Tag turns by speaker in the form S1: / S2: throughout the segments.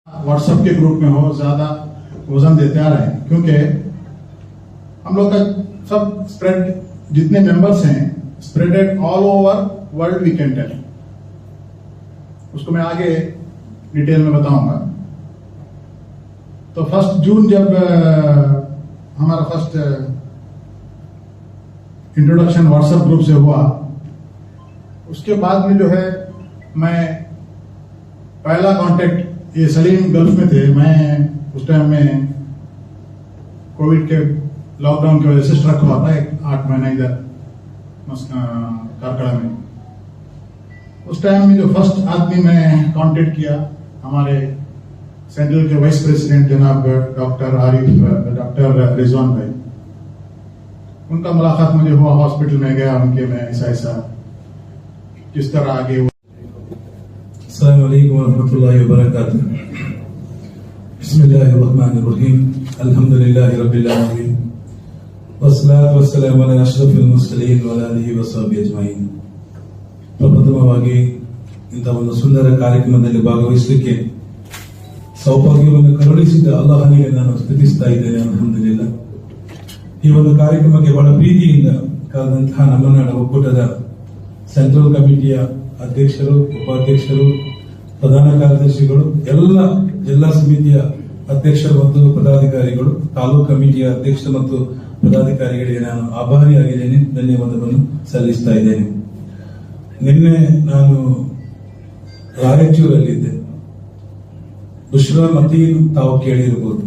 S1: WhatsApp के group में हो, ज्यादा वजन देते आ रहे हैं, क्योंकि हम लोग का सब स्प्रेड, जितने मेंबर्स हैं spreaded all over world, we can tell. उसको मैं आगे डिटेल में बताऊंगा। तो 1 जून जब हमारा फर्स्ट इंट्रोडक्शन व्हाट्सएप ग्रुप से हुआ, उसके बाद में जो है मैं पहला कांटेक्ट, ये सलीम गल्फ में थे, मैं उस टाइम में कोविड के लॉकडाउन की वजह से स्ट्रक हुआ था 8 महीना इधर कारकड़ा में। उस टाइम में जो फर्स्ट आदमी मैं कांटेक्ट किया, हमारे सेंट्रल के वाइस प्रेसिडेंट जनाब डॉक्टर डॉक्टर रिजवान भाई, उनका मुलाकात मुझे हुआ, हॉस्पिटल में गया उनके, मैं ऐसा किस तरह आगे।
S2: अस्सलाम वालेकुम वरहमतुल्लाहि वबरकातुहू। बिस्मिल्लाहिर्रहमानिर्रहीम। अल्हम्दुलिल्लाहि रब्बिल आलमीन वस्सलातु वस्ಸಲಾಮು ಅಲಾ ಅಶ್ರಫಿಲ್ ಮುರ್ಸಲೀನ್ ವ ಅಲಾ ಆಲಿಹಿ ವಸಹಬಿಹಿ ಅಜ್ಮഈನ್। ಪ್ರಪ್ರಥಮವಾಗಿ ಇಂಥ ಒಂದು ಸುಂದರ ಕಾರ್ಯಕ್ರಮದಲ್ಲಿ ಭಾಗವಹಿಸಲಿಕ್ಕೆ ಸೌಭಾಗ್ಯವನ್ನು ಕರುಣಿಸಿದ ಅಲ್ಲಾಹನಿಗೆ ನಾನು ಸ್ತುತಿಸ್ತಾ ಇದ್ದೇನೆ, ಅಲ್ಹಮ್ದುಲಿಲ್ಲಾಹ್। ಈ ಒಂದು ಕಾರ್ಯಕ್ರಮಕ್ಕೆ ಬಹಳ ಪ್ರೀತಿಯಿಂದ ಕಾದಂತಹ ನಮ್ಮ ನಾಡ ಒಕ್ಕೂಟದ ಸೆಂಟ್ರಲ್ ಕಮಿಟಿಯ ಅಧ್ಯಕ್ಷರು, ಉಪಾಧ್ಯಕ್ಷರು, ಪ್ರಧಾನ ಕಾರ್ಯದರ್ಶಿಗಳು, ಎಲ್ಲ ಜಿಲ್ಲಾ ಸಮಿತಿಯ ಅಧ್ಯಕ್ಷರು ಮತ್ತು ಪದಾಧಿಕಾರಿಗಳು, ತಾಲೂಕು ಕಮಿಟಿಯ ಅಧ್ಯಕ್ಷರು ಮತ್ತು ಪದಾಧಿಕಾರಿಗಳಿಗೆ ನಾನು ಆಭಾರಿಯಾಗಿದ್ದೇನೆ, ಧನ್ಯವಾದವನ್ನು ಸಲ್ಲಿಸ್ತಾ ಇದ್ದೇನೆ। ನಿನ್ನೆ ನಾನು ರಾಯಚೂರಲ್ಲಿದ್ದೆ। ಬುಶ್ರಾ ಮತೀನ್ ತಾವು ಕೇಳಿರಬಹುದು।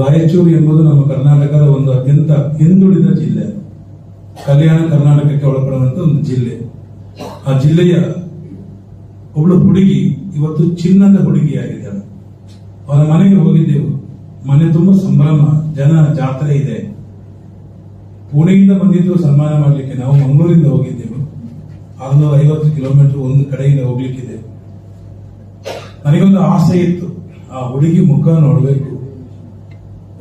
S2: ರಾಯಚೂರು ಎಂಬುದು ನಮ್ಮ ಕರ್ನಾಟಕದ ಒಂದು ಅತ್ಯಂತ ಹಿಂದುಳಿದ ಜಿಲ್ಲೆ, ಕಲ್ಯಾಣ ಕರ್ನಾಟಕಕ್ಕೆ ಒಳಪಡುವಂತ ಒಂದು ಜಿಲ್ಲೆ। ಆ ಜಿಲ್ಲೆಯ ಒಬ್ಬಳು ಹುಡುಗಿ ಇವತ್ತು ಚಿನ್ನದ ಹುಡುಗಿಯಾಗಿದ್ದಾಳೆ। ಅವರ ಮನೆಗೆ ಹೋಗಿದ್ದೆವು, ಮನೆ ತುಂಬಾ ಸಂಭ್ರಮ, ಜನ, ಜಾತ್ರೆ ಇದೆ। ಪುಣೆಯಿಂದ ಬಂದಿದ್ದು ಸನ್ಮಾನ ಮಾಡಲಿಕ್ಕೆ, ನಾವು ಮಂಗಳೂರಿಂದ ಹೋಗಿದ್ದೆವು, 650 ಕಿಲೋಮೀಟರ್ ಒಂದು ಕಡೆಯಿಂದ ಹೋಗ್ಲಿಕ್ಕಿದೆ। ನನಗೊಂದು ಆಸೆ ಇತ್ತು, ಆ ಹುಡುಗಿ ಮುಖ ನೋಡಬೇಕು,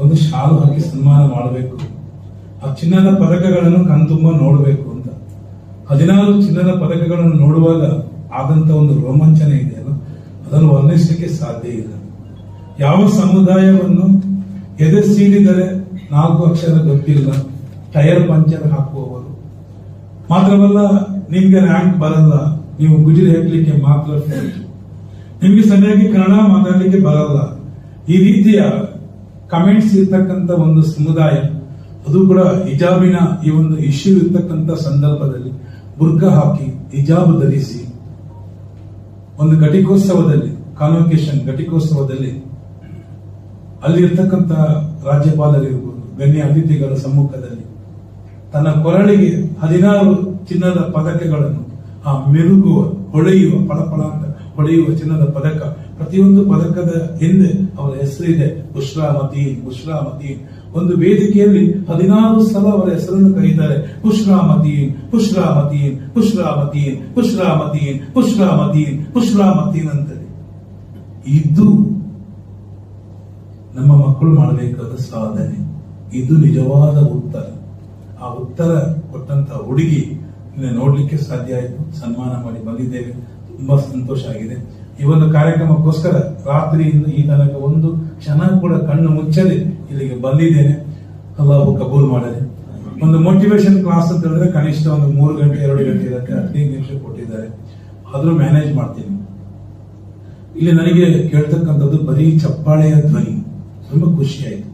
S2: ಒಂದು ಶಾಲು ಹಾಕಿ ಸನ್ಮಾನ ಮಾಡಬೇಕು, ಆ ಚಿನ್ನದ ಪದಕಗಳನ್ನು ಕಣ್ತುಂಬ ನೋಡಬೇಕು ಅಂತ। 14 ಚಿನ್ನದ ಪದಕಗಳನ್ನು ನೋಡುವಾಗ ಆದಂತ ಒಂದು ರೋಮಾಂಚನ ಇದೆಯಲ್ಲ, ಅದನ್ನು ವರ್ಣಿಸಲಿಕ್ಕೆ ಸಾಧ್ಯ ಇಲ್ಲ। ಯಾವ ಸಮುದಾಯವನ್ನು ಎದುರಿಸಿದರೆ 4 ಅಕ್ಷರ ಗೊತ್ತಿಲ್ಲ, ಟೈರ್ ಪಂಚರ್ ಹಾಕುವವರು, ಮಾತ್ರವಲ್ಲ ನಿಮ್ಗೆ ರ್ಯಾಂಕ್ ಬರಲ್ಲ, ನೀವು ಗುಜರಿ ಹಾಕ್ಲಿಕ್ಕೆ ಮಾತ್ರ, ನಿಮ್ಗೆ ಸರಿಯಾಗಿ ಕನ್ನಡ ಮಾತಾಡ್ಲಿಕ್ಕೆ ಬರಲ್ಲ, ಈ ರೀತಿಯ ಕಮೆಂಟ್ಸ್ ಇರ್ತಕ್ಕಂಥ ಒಂದು ಸಮುದಾಯ, ಅದು ಕೂಡ ಹಿಜಾಬಿನ ಈ ಒಂದು ಇಶ್ಯೂ ಇರ್ತಕ್ಕಂಥ ಸಂದರ್ಭದಲ್ಲಿ ಬುರ್ಕಾ ಹಾಕಿ ಹಿಜಾಬ್ ಧರಿಸಿ ಒಂದು ಘಟಿಕೋತ್ಸವದಲ್ಲಿ, ಕಾನ್ವೊಕೇಶನ್ ಘಟಿಕೋತ್ಸವದಲ್ಲಿ ಅಲ್ಲಿ ಇರ್ತಕ್ಕಂಥ ರಾಜ್ಯಪಾಲರಿರ್ಬೋದು, ಗಣ್ಯ ಅತಿಥಿಗಳ ಸಮ್ಮುಖದಲ್ಲಿ ತನ್ನ ಕೊರಳಿಗೆ 16 ಚಿನ್ನದ ಪದಕಗಳನ್ನು, ಆ ಮೆರುಗುವ, ಹೊಳೆಯುವ, ಫಳಫಳ ಅಂತ ಹೊಳೆಯುವ ಚಿನ್ನದ ಪದಕ, ಪ್ರತಿಯೊಂದು ಪದಕದ ಹಿಂದೆ ಅವರ ಹೆಸರಿದೆ, ಬುಶ್ರಾ ಮತೀನ್, ಬುಶ್ರಾ ಮತೀನ್। ಒಂದು ವೇದಿಕೆಯಲ್ಲಿ 16 ಸಲ ಅವರ ಹೆಸರನ್ನು ಕರೀತಾರೆ, ಬುಶ್ರಾ ಮತೀನ್, ಬುಶ್ರಾ ಮತೀನ್, ಬುಶ್ರಾ ಮತೀನ್, ಬುಶ್ರಾ ಮತೀನ್, ಬುಶ್ರಾ ಮತೀನ್, ಬುಶ್ರಾ ಮತೀನ್ ಅಂತೇಳಿ। ಇದು ನಮ್ಮ ಮಕ್ಕಳು ಮಾಡಬೇಕಾದ ಸಾಧನೆ, ಇದು ನಿಜವಾದ ಉತ್ತರ। ಆ ಉತ್ತರ ಕೊಟ್ಟಂತ ಹುಡುಗಿ ನೋಡ್ಲಿಕ್ಕೆ ಸಾಧ್ಯ ಆಯಿತು, ಸನ್ಮಾನ ಮಾಡಿ ಬಂದಿದ್ದೇವೆ, ತುಂಬಾ ಸಂತೋಷ ಆಗಿದೆ। ಈ ಒಂದು ಕಾರ್ಯಕ್ರಮಕ್ಕೋಸ್ಕರ ರಾತ್ರಿಯಿಂದ ಈ ತನಕ ಒಂದು ಕ್ಷಣ ಕೂಡ ಕಣ್ಣು ಮುಚ್ಚದೆ ಇಲ್ಲಿಗೆ ಬಂದಿದ್ದೇನೆ, ಅಲ್ಲಾಹು ಕಬೂಲ್ ಮಾಡಲಿ। ಒಂದು ಮೋಟಿವೇಶನ್ ಕ್ಲಾಸ್ ಅಂತ ಹೇಳಿದ್ರೆ ಕನಿಷ್ಠ ಒಂದು 3 ಗಂಟೆ 2 ಗಂಟೆ ಇರುತ್ತೆ, 15 ನಿಮಿಷ ಕೊಟ್ಟಿದ್ದಾರೆ, ಆದ್ರೂ ಮ್ಯಾನೇಜ್ ಮಾಡ್ತೀನಿ। ಇಲ್ಲಿ ನನಗೆ ಕೇಳ್ತಕ್ಕಂಥದ್ದು ಬರೀ ಚಪ್ಪಾಳೆಯ ಧ್ವನಿ, ತುಂಬಾ ಖುಷಿ ಆಯ್ತು।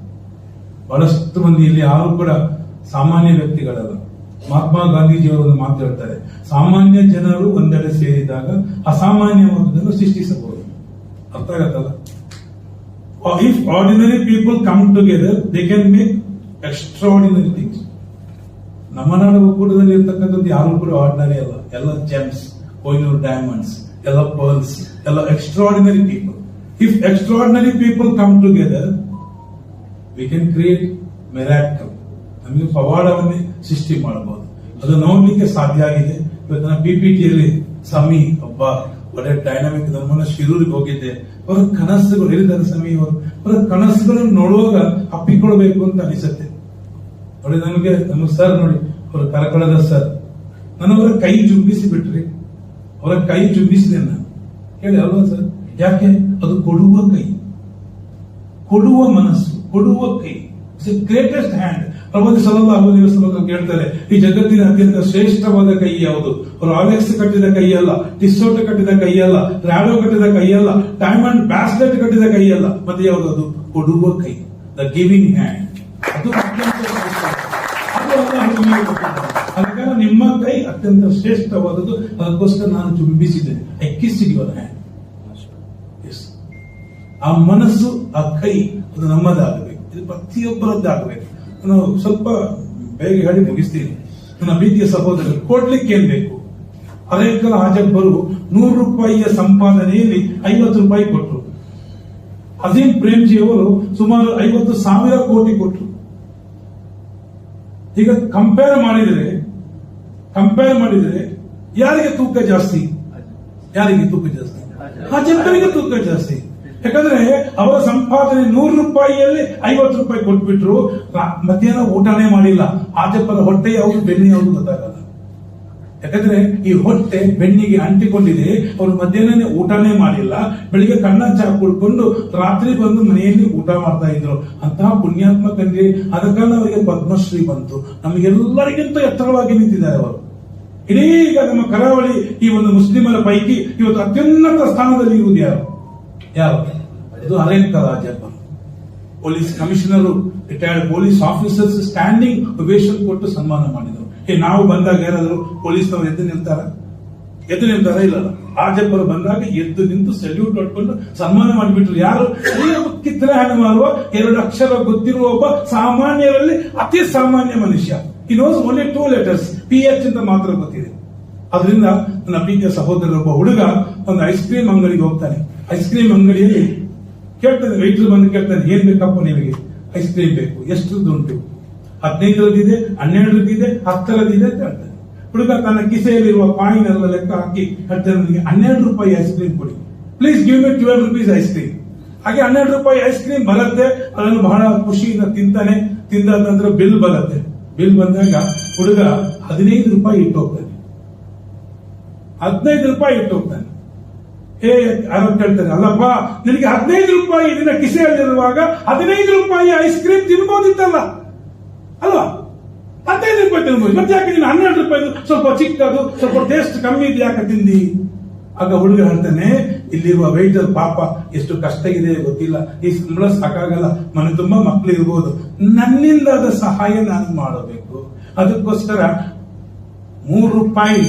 S2: ಬಹಳಷ್ಟು ಮಂದಿ ಇಲ್ಲಿ ಯಾರು ಕೂಡ ಸಾಮಾನ್ಯ ವ್ಯಕ್ತಿಗಳಲ್ಲ। ಮಹಾತ್ಮ ಗಾಂಧೀಜಿಯವರು ಮಾತು ಹೇಳ್ತಾರೆ, ಸಾಮಾನ್ಯ ಜನರು ಒಂದೆಡೆ ಸೇರಿದಾಗ ಅಸಾಮಾನ್ಯವಾದನ್ನು ಸೃಷ್ಟಿಸಬಹುದು, ಅರ್ಥ ಆಗತ್ತಲ್ಲ? If ordinary people come together they can make extraordinary things. ನಮ್ಮ ನಾಡು ಒಕ್ಕೂಟದಲ್ಲಿ ಇರ್ತಕ್ಕಂಥದ್ದು ಯಾರು ಕೂಡ ಆರ್ಡಿನರಿ ಅಲ್ಲ, ಎಲ್ಲ ಜೆಮ್ಸ್, ಕೊಯ್ನೂರ್ ಡೈಮಂಡ್ಸ್, ಎಲ್ಲ ಪರ್ಲ್ಸ್, ಎಲ್ಲ extraordinary people. If extraordinary people come together we can create miracle, ನಮಗೆ ಪವಾಡವನ್ನೇ ಸೃಷ್ಟಿ ಮಾಡಬಹುದು, ಅದು ನೋಡ್ಲಿಕ್ಕೆ ಸಾಧ್ಯ ಆಗಿದೆ। ಇವತ್ತಿನ PPTಯಲ್ಲಿ ಸಮಿ ಒಬ್ಬ ಒಳ್ಳೆ ಡೈನಾಮಿಕ್, ನನ್ನ ಶಿರೂರಿಗೆ ಹೋಗಿದ್ದೆ, ಅವರ ಕನಸುಗಳು ಹೇಳಿದ್ದಾರೆ ಸಮಿ ಅವರು, ಅವರ ಕನಸುಗಳನ್ನು ನೋಡುವಾಗ ಅಪ್ಪಿಕೊಳ್ಬೇಕು ಅಂತ ಅನಿಸುತ್ತೆ ನೋಡಿ ನಮಗೆ। ನಮ್ಮ ಸರ್ ನೋಡಿ, ಅವರ ಕರಕಳದ ಸರ್, ನನವರ ಕೈ ಚುಂಬಿಸಿ ಬಿಟ್ರಿ, ಅವರ ಕೈ ಚುಂಬಿಸಿದೆ ನಾನು, ಹೇಳಿ ಅಲ್ವಾ ಸರ್? ಯಾಕೆ? ಅದು ಕೊಡುವ ಕೈ, ಕೊಡುವ ಮನಸ್ಸು, ಕೊಡುವ ಕೈ. It's greatest hand. ಪ್ರವಾದಿ ಸಲ್ಲಲ್ಲಾಹು ಅಲೈಹಿ ವಸಲ್ಲಂ ಹೇಳ್ತಾರೆ, ಈ ಜಗತ್ತಿನ ಅತ್ಯಂತ ಶ್ರೇಷ್ಠವಾದ ಕೈ ಯಾವುದು? ರಾಲೆಕ್ಸ್ ಕಟ್ಟಿದ ಕೈಯಲ್ಲ, ಟಿಸೋಟ್ ಕಟ್ಟಿದ ಕೈಯಲ್ಲ, ರಾಡೋ ಕಟ್ಟಿದ ಕೈಯಲ್ಲ, ಡೈಮಂಡ್ ಬ್ರಾಸ್ಲೆಟ್ ಕಟ್ಟಿದ ಕೈಯಲ್ಲ, ಮತ್ತೆ ಯಾವುದು? ಅದು ಕೊಡುವ ಕೈ, ದ ಗಿವಿಂಗ್ ಹ್ಯಾಂಡ್. ಅದು ಅತ್ಯಂತ ಅದಕ್ಕಾಗ ನಿಮ್ಮ ಕೈ ಅತ್ಯಂತ ಶ್ರೇಷ್ಠವಾದದ್ದು. ಅದಕ್ಕೋಸ್ಕರ ನಾನು ಚುಂಬಿಸಿದ್ದೇನೆ. I kiss your hand. ಆ ಮನಸ್ಸು, ಆ ಕೈ, ಅದು ನಮ್ಮದಾಗಬೇಕು. ಇದು ಪ್ರತಿಯೊಬ್ಬರದ್ದಾಗಬೇಕು. ನಾನು ಸ್ವಲ್ಪ ಬೇಗ ಹೇಳಿ ಮುಗಿಸ್ತೀನಿ. ನನ್ನ ಪ್ರೀತಿಯ ಸಹೋದರರು, ಕೊಡ್ಲಿಕ್ಕೆ ಏನ್ ಬೇಕು? ಅರೇಕಲ ಹಾಜಬ್ಬರು 100 ರೂಪಾಯಿಯ ಸಂಪಾದನೆಯಲ್ಲಿ 50 ರೂಪಾಯಿ ಕೊಟ್ಟರು. ಅಜೀಂ ಪ್ರೇಮ್ಜಿ ಅವರು ಸುಮಾರು 50,000 ಕೋಟಿ ಕೊಟ್ಟರು. ಈಗ ಕಂಪೇರ್ ಮಾಡಿದರೆ ಯಾರಿಗೆ ತೂಕ ಜಾಸ್ತಿ? ಯಾರಿಗೆ ತೂಕ ಜಾಸ್ತಿ? ಹಾಜಬ್ಬರಿಗೆ ತೂಕ ಜಾಸ್ತಿ. ಯಾಕಂದ್ರೆ ಅವರ ಸಂಪಾದನೆ 100 ರೂಪಾಯಿಯಲ್ಲಿ 50 ರೂಪಾಯಿ ಕೊಟ್ಬಿಟ್ರು. ಮಧ್ಯಾಹ್ನ ಊಟನೇ ಮಾಡಿಲ್ಲ. ಹಾಜಬ್ಬರ ಹೊಟ್ಟೆ ಯಾವುದು, ಬೆನ್ನಿ ಯಾವುದು ಗೊತ್ತಾಗಲ್ಲ. ಯಾಕಂದ್ರೆ ಈ ಹೊಟ್ಟೆ ಬೆನ್ನಿಗೆ ಅಂಟಿಕೊಂಡಿದೆ. ಅವರು ಮಧ್ಯಾಹ್ನ ಊಟನೇ ಮಾಡಿಲ್ಲ. ಬೆಳಿಗ್ಗೆ ಕಣ್ಣ ಚಾ ಕುಡ್ಕೊಂಡು ರಾತ್ರಿ ಬಂದು ಮನೆಯಲ್ಲಿ ಊಟ ಮಾಡ್ತಾ ಇದ್ರು. ಅಂತಹ ಪುಣ್ಯಾತ್ಮಕರಿಗೆ ಆದ ಕಾರಣ ಅವರಿಗೆ ಪದ್ಮಶ್ರೀ ಬಂತು. ನಮಗೆಲ್ಲರಿಗಿಂತ ಎತ್ತರವಾಗಿ ನಿಂತಿದ್ದಾರೆ ಅವರು. ಇಡೀ ಈಗ ನಮ್ಮ ಕರಾವಳಿ ಈ ಒಂದು ಮುಸ್ಲಿಮರ ಪೈಕಿ ಇವತ್ತು ಅತ್ಯುನ್ನತ ಸ್ಥಾನದಲ್ಲಿ ಇರುವುದು ಯಾರು? ಇದು Harekala Hajabba. Police commissioner, retired police officers standing ovation ಕೊಟ್ಟು ಸನ್ಮಾನ ಮಾಡಿದರು. ನಾವು ಬಂದಾಗ ಯಾರಾದರೂ ಪೊಲೀಸ್ನವರು ಎದ್ದು ನಿಲ್ತಾರ? ಇಲ್ಲ. ಹಾಜಬ್ಬರು ಬಂದಾಗ ಎದ್ದು ನಿಂತು ಸೆಲ್ಯೂಟ್ ಹೊಡ್ಕೊಂಡು ಸನ್ಮಾನ ಮಾಡಿಬಿಟ್ರು. ಯಾರು? ಕಿತ್ತಳೆ ಹಣ್ಣು ಮಾರುವ 2 ಅಕ್ಷರ ಗೊತ್ತಿರುವ ಒಬ್ಬ ಸಾಮಾನ್ಯರಲ್ಲಿ ಅತಿ ಸಾಮಾನ್ಯ ಮನುಷ್ಯ. ಈ ನೋಸ್ ಓನ್ಲಿ 2 letters, PH ಅಂತ ಮಾತ್ರ ಗೊತ್ತಿದೆ. ಅದರಿಂದ ನನ್ನ ಪ್ರೀತಿಯ ಸಹೋದರ ಒಬ್ಬ ಹುಡುಗ ಒಂದು ಐಸ್ ಕ್ರೀಮ್ ಅಂಗಡಿಗೆ ಹೋಗ್ತಾನೆ. ಐಸ್ ಕ್ರೀಮ್ ಅಂಗಡಿಯಲ್ಲಿ ಕೇಳ್ತಾನೆ, ವೈಟ್ರು ಬಂದು ಕೇಳ್ತಾನೆ, ಏನ್ ಬೇಕಪ್ಪ ನಿಮಗೆ? ಐಸ್ ಕ್ರೀಮ್ ಬೇಕು. ಎಷ್ಟು ಉಂಟು? 15ರದಿದೆ, 12ರದಿದೆ, 10ರದಿದೆ ಅಂತ ಹೇಳ್ತಾನೆ. ಹುಡುಗ ತನ್ನ ಕಿಸೆಯಲ್ಲಿರುವ ಕಾಯಿನ್ ಎಲ್ಲ ಲೆಕ್ಕ ಹಾಕಿ ಹೇಳ್ತಾನೆ, ನನಗೆ 12 ರೂಪಾಯಿ ಐಸ್ ಕ್ರೀಮ್ ಕೊಡಿ, please give me 12 rupees ice cream. ಹಾಗೆ 12 ರೂಪಾಯಿ ಐಸ್ ಕ್ರೀಮ್ ಬರುತ್ತೆ. ಅದನ್ನು ಬಹಳ ಖುಷಿಯಿಂದ ತಿಂತಾನೆ. ತಿಂದಾದ ನಂತರ ಬಿಲ್ ಬರುತ್ತೆ. ಬಿಲ್ ಬಂದಾಗ ಹುಡುಗ 15 ರೂಪಾಯಿ ಇಟ್ಟು ಹೋಗ್ತಾನೆ. 15 ರೂಪಾಯಿ ಇಟ್ಟು ಹೋಗ್ತಾನೆ. ಯಾರು ಕೇಳ್ತಾನೆ, ಅಲ್ಲಪ್ಪ ನಿನಗೆ 15 ರೂಪಾಯಿ ನಿನ್ನ ಕಿಸೆಯಲ್ಲಿರುವಾಗ 15 ರೂಪಾಯಿ ಐಸ್ ಕ್ರೀಮ್ ತಿನ್ಬೋದಿತ್ತಲ್ಲ ಅಲ್ವಾ? 15 ರೂಪಾಯಿ ತಿನ್ಬೋದು, ಮತ್ತೆ ಯಾಕೆ ನೀನು 12 ರೂಪಾಯಿ ಸ್ವಲ್ಪ ಚಿಕ್ಕದು, ಸ್ವಲ್ಪ ಟೇಸ್ಟ್ ಕಮ್ಮಿ ಇದೆ, ಯಾಕೆ ತಿಂದಿ? ಆಗ ಹುಡುಗ ಹೇಳ್ತಾನೆ, ಇಲ್ಲಿರುವ ವೈಟರ್ ಪಾಪ ಎಷ್ಟು ಕಷ್ಟ ಇದೆ ಗೊತ್ತಿಲ್ಲ, ಈ ಸಂಬಳ ಸಾಕಾಗಲ್ಲ, ಮನೆ ತುಂಬಾ ಮಕ್ಕಳು ಇರ್ಬೋದು, ನನ್ನಿಂದಾದ ಸಹಾಯ ನಾನು ಮಾಡಬೇಕು. ಅದಕ್ಕೋಸ್ಕರ 3 ರೂಪಾಯಿ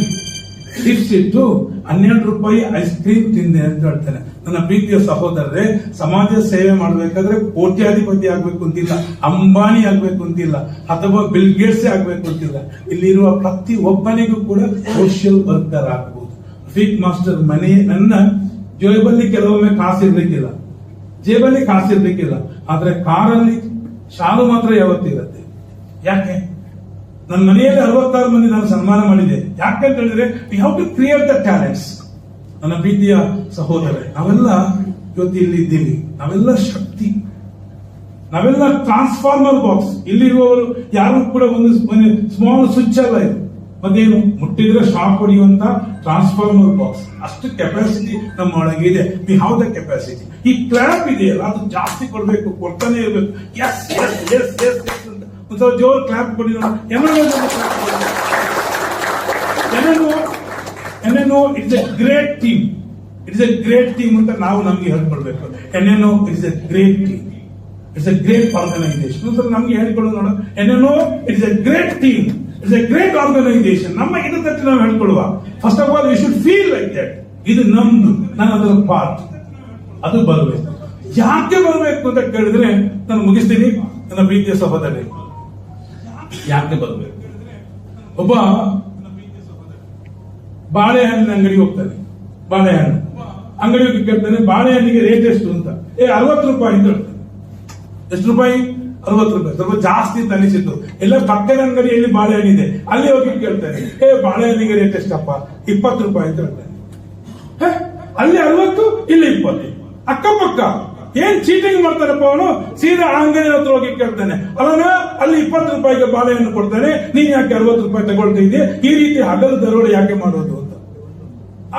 S2: ಟಿಪ್ಸ್ ಇಟ್ಟು 12 ರೂಪಾಯಿ ಐಸ್ ಕ್ರೀಮ್ ತಿಂದೆ ಅಂತ ಹೇಳ್ತಾನೆ. ನನ್ನ ಪ್ರೀತಿಯ ಸಹೋದರರೇ, ಸಮಾಜ ಸೇವೆ ಮಾಡಬೇಕಾದ್ರೆ ಕೋಟ್ಯಾಧಿಪತಿ ಆಗ್ಬೇಕು ಅಂತಿಲ್ಲ, ಅಂಬಾನಿ ಆಗ್ಬೇಕು ಅಂತಿಲ್ಲ, ಅಥವಾ ಬಿಲ್ ಗೇಟ್ಸ್ ಆಗ್ಬೇಕು ಅಂತಿಲ್ಲ. ಇಲ್ಲಿರುವ ಪ್ರತಿ ಒಬ್ಬನಿಗೂ ಕೂಡ ಸೋಷಿಯಲ್ ವರ್ಕರ್ ಆಗಬಹುದು. ಫೀಕ್ ಮಾಸ್ಟರ್ ಮನೆ, ನನ್ನ ಜೇಬಲ್ಲಿ ಕೆಲವೊಮ್ಮೆ ಕಾಸಿರ್ಲಿಕ್ಕಿಲ್ಲ, ಆದ್ರೆ ಕಾರಲ್ಲಿ ಶಾಲು ಮಾತ್ರ ಯಾವತ್ತಿರುತ್ತೆ. ಯಾಕೆ? ನನ್ನ ಮನೆಯಲ್ಲಿ 66 ಮಂದಿ ನಾನು ಸನ್ಮಾನ ಮಾಡಿದೆ. ಯಾಕಂತ ಹೇಳಿದ್ರೆ we have to create the talents. ನನ್ನ ಪ್ರೀತಿಯ ಸಹೋದರರೇ, ನಾವೆಲ್ಲ ಇವತ್ತು ಇಲ್ಲಿದ್ದೀವಿ, ನಾವೆಲ್ಲ ಶಕ್ತಿ, ನಾವೆಲ್ಲ ಟ್ರಾನ್ಸ್ಫಾರ್ಮರ್ ಬಾಕ್ಸ್. ಇಲ್ಲಿರುವವರು ಯಾರು ಕೂಡ ಒಂದು ಸ್ಮಾಲ್ ಸ್ವಿಚ್ ಅಲ್ಲ ಇದು, ಮತ್ತೇನು ಮುಟ್ಟಿದ್ರೆ ಶಾಕ್ ಹೊಡೆಯುವಂತ ಟ್ರಾನ್ಸ್ಫಾರ್ಮರ್ ಬಾಕ್ಸ್. ಅಷ್ಟು ಕೆಪಾಸಿಟಿ ನಮ್ಮ ಒಳಗೆ ಇದೆ. We have the capacity. ಈ ಕ್ಲಾಪ್ ಇದೆಯಲ್ಲ, ಅದು ಜಾಸ್ತಿ ಕೊಡ್ಬೇಕು, ಕೊಡ್ತಾನೆ ಇರ್ಬೇಕು. ಎಸ್ ಎಸ್ ಎಸ್ ಎಸ್ ಅಂತ ಒಂದ್ಸಲ ಜೋರ್ ಕ್ಲಾಪ್ ಕೊಡಿ. It's a great team, it's a great team ಅಂತ ನಾವು ನಮ್ಗೆ ಹೇಳ್ಕೊಳ್ಬೇಕು. It's a great team, it's a great organisation ಅಂತ ನಮ್ಗೆ ಹೇಳ್ಕೊಳ್ಳೋದು. It's a great team, it's a great organisation. ನಮ್ಮ ಇದಕ್ಕೆ ನಾವು ಹೇಳ್ಕೊಳ್ಳುವ. First of all we should feel like that. ಇದು ನಮ್ದು, ನಾನು ಅದರ ಪಾರ್ಟ್. ಅದು ಬರಬೇಕು. ಯಾಕೆ ಬರಬೇಕು ಅಂತ ಕೇಳಿದ್ರೆ ನಾನು ಮುಗಿಸ್ತೀನಿ. ನನ್ನ ಪ್ರೀತಿಯ ಸಹೋದರರೇ, ಯಾಕೆ ಬರಬೇಕು? ಒಬ್ಬ ಬಾಳೆಹಣ್ಣಿನ ಅಂಗಡಿಗೆ ಹೋಗ್ತಾನೆ. ಬಾಳೆಹಣ್ಣು ಅಂಗಡಿ ಹೋಗಿ ಕೇಳ್ತಾನೆ, ಬಾಳೆಹಣ್ಣಿಗೆ ರೇಟ್ ಎಷ್ಟು ಅಂತ. 60 ರೂಪಾಯಿ ಅಂತ ಹೇಳ್ತಾನೆ. ಎಷ್ಟು ರೂಪಾಯಿ? 60 ರೂಪಾಯಿ. ಸ್ವಲ್ಪ ಜಾಸ್ತಿ ಅಂತ ಅನಿಸಿತ್ತು. ಎಲ್ಲ ಪಕ್ಕದ ಅಂಗಡಿಯಲ್ಲಿ ಬಾಳೆಹಣ್ಣಿದೆ, ಅಲ್ಲಿ ಹೋಗಿ ಕೇಳ್ತಾನೆ, ಬಾಳೆಹಣ್ಣಿಗೆ ರೇಟ್ ಎಷ್ಟಪ್ಪ? 20 ರೂಪಾಯಿ ಅಂತ ಹೇಳ್ತಾನೆ. ಅಲ್ಲಿ 60, ಇಲ್ಲಿ 20, ಅಕ್ಕಪಕ್ಕ. ಏನ್ ಚೀಟಿಂಗ್ ಮಾಡ್ತಾರಪ್ಪ ಅವನು? ಸೀದಾ ಅಂಗಡಿ ಹತ್ರ ಹೋಗಿ ಕೇಳ್ತಾನೆ, ಅಲ್ಲ ಅಲ್ಲಿ 20 ರೂಪಾಯಿಗೆ ಬಾಳೆಹಣ್ಣು ಕೊಡ್ತಾನೆ, ನೀನ್ ಯಾಕೆ 60 ರೂಪಾಯಿ ತಗೊಳ್ತಾ ಇದ್ದೀಯ? ಈ ರೀತಿ ಹಗಲು ದರೋಡೆ ಯಾಕೆ ಮಾಡೋದು ಅಂತ.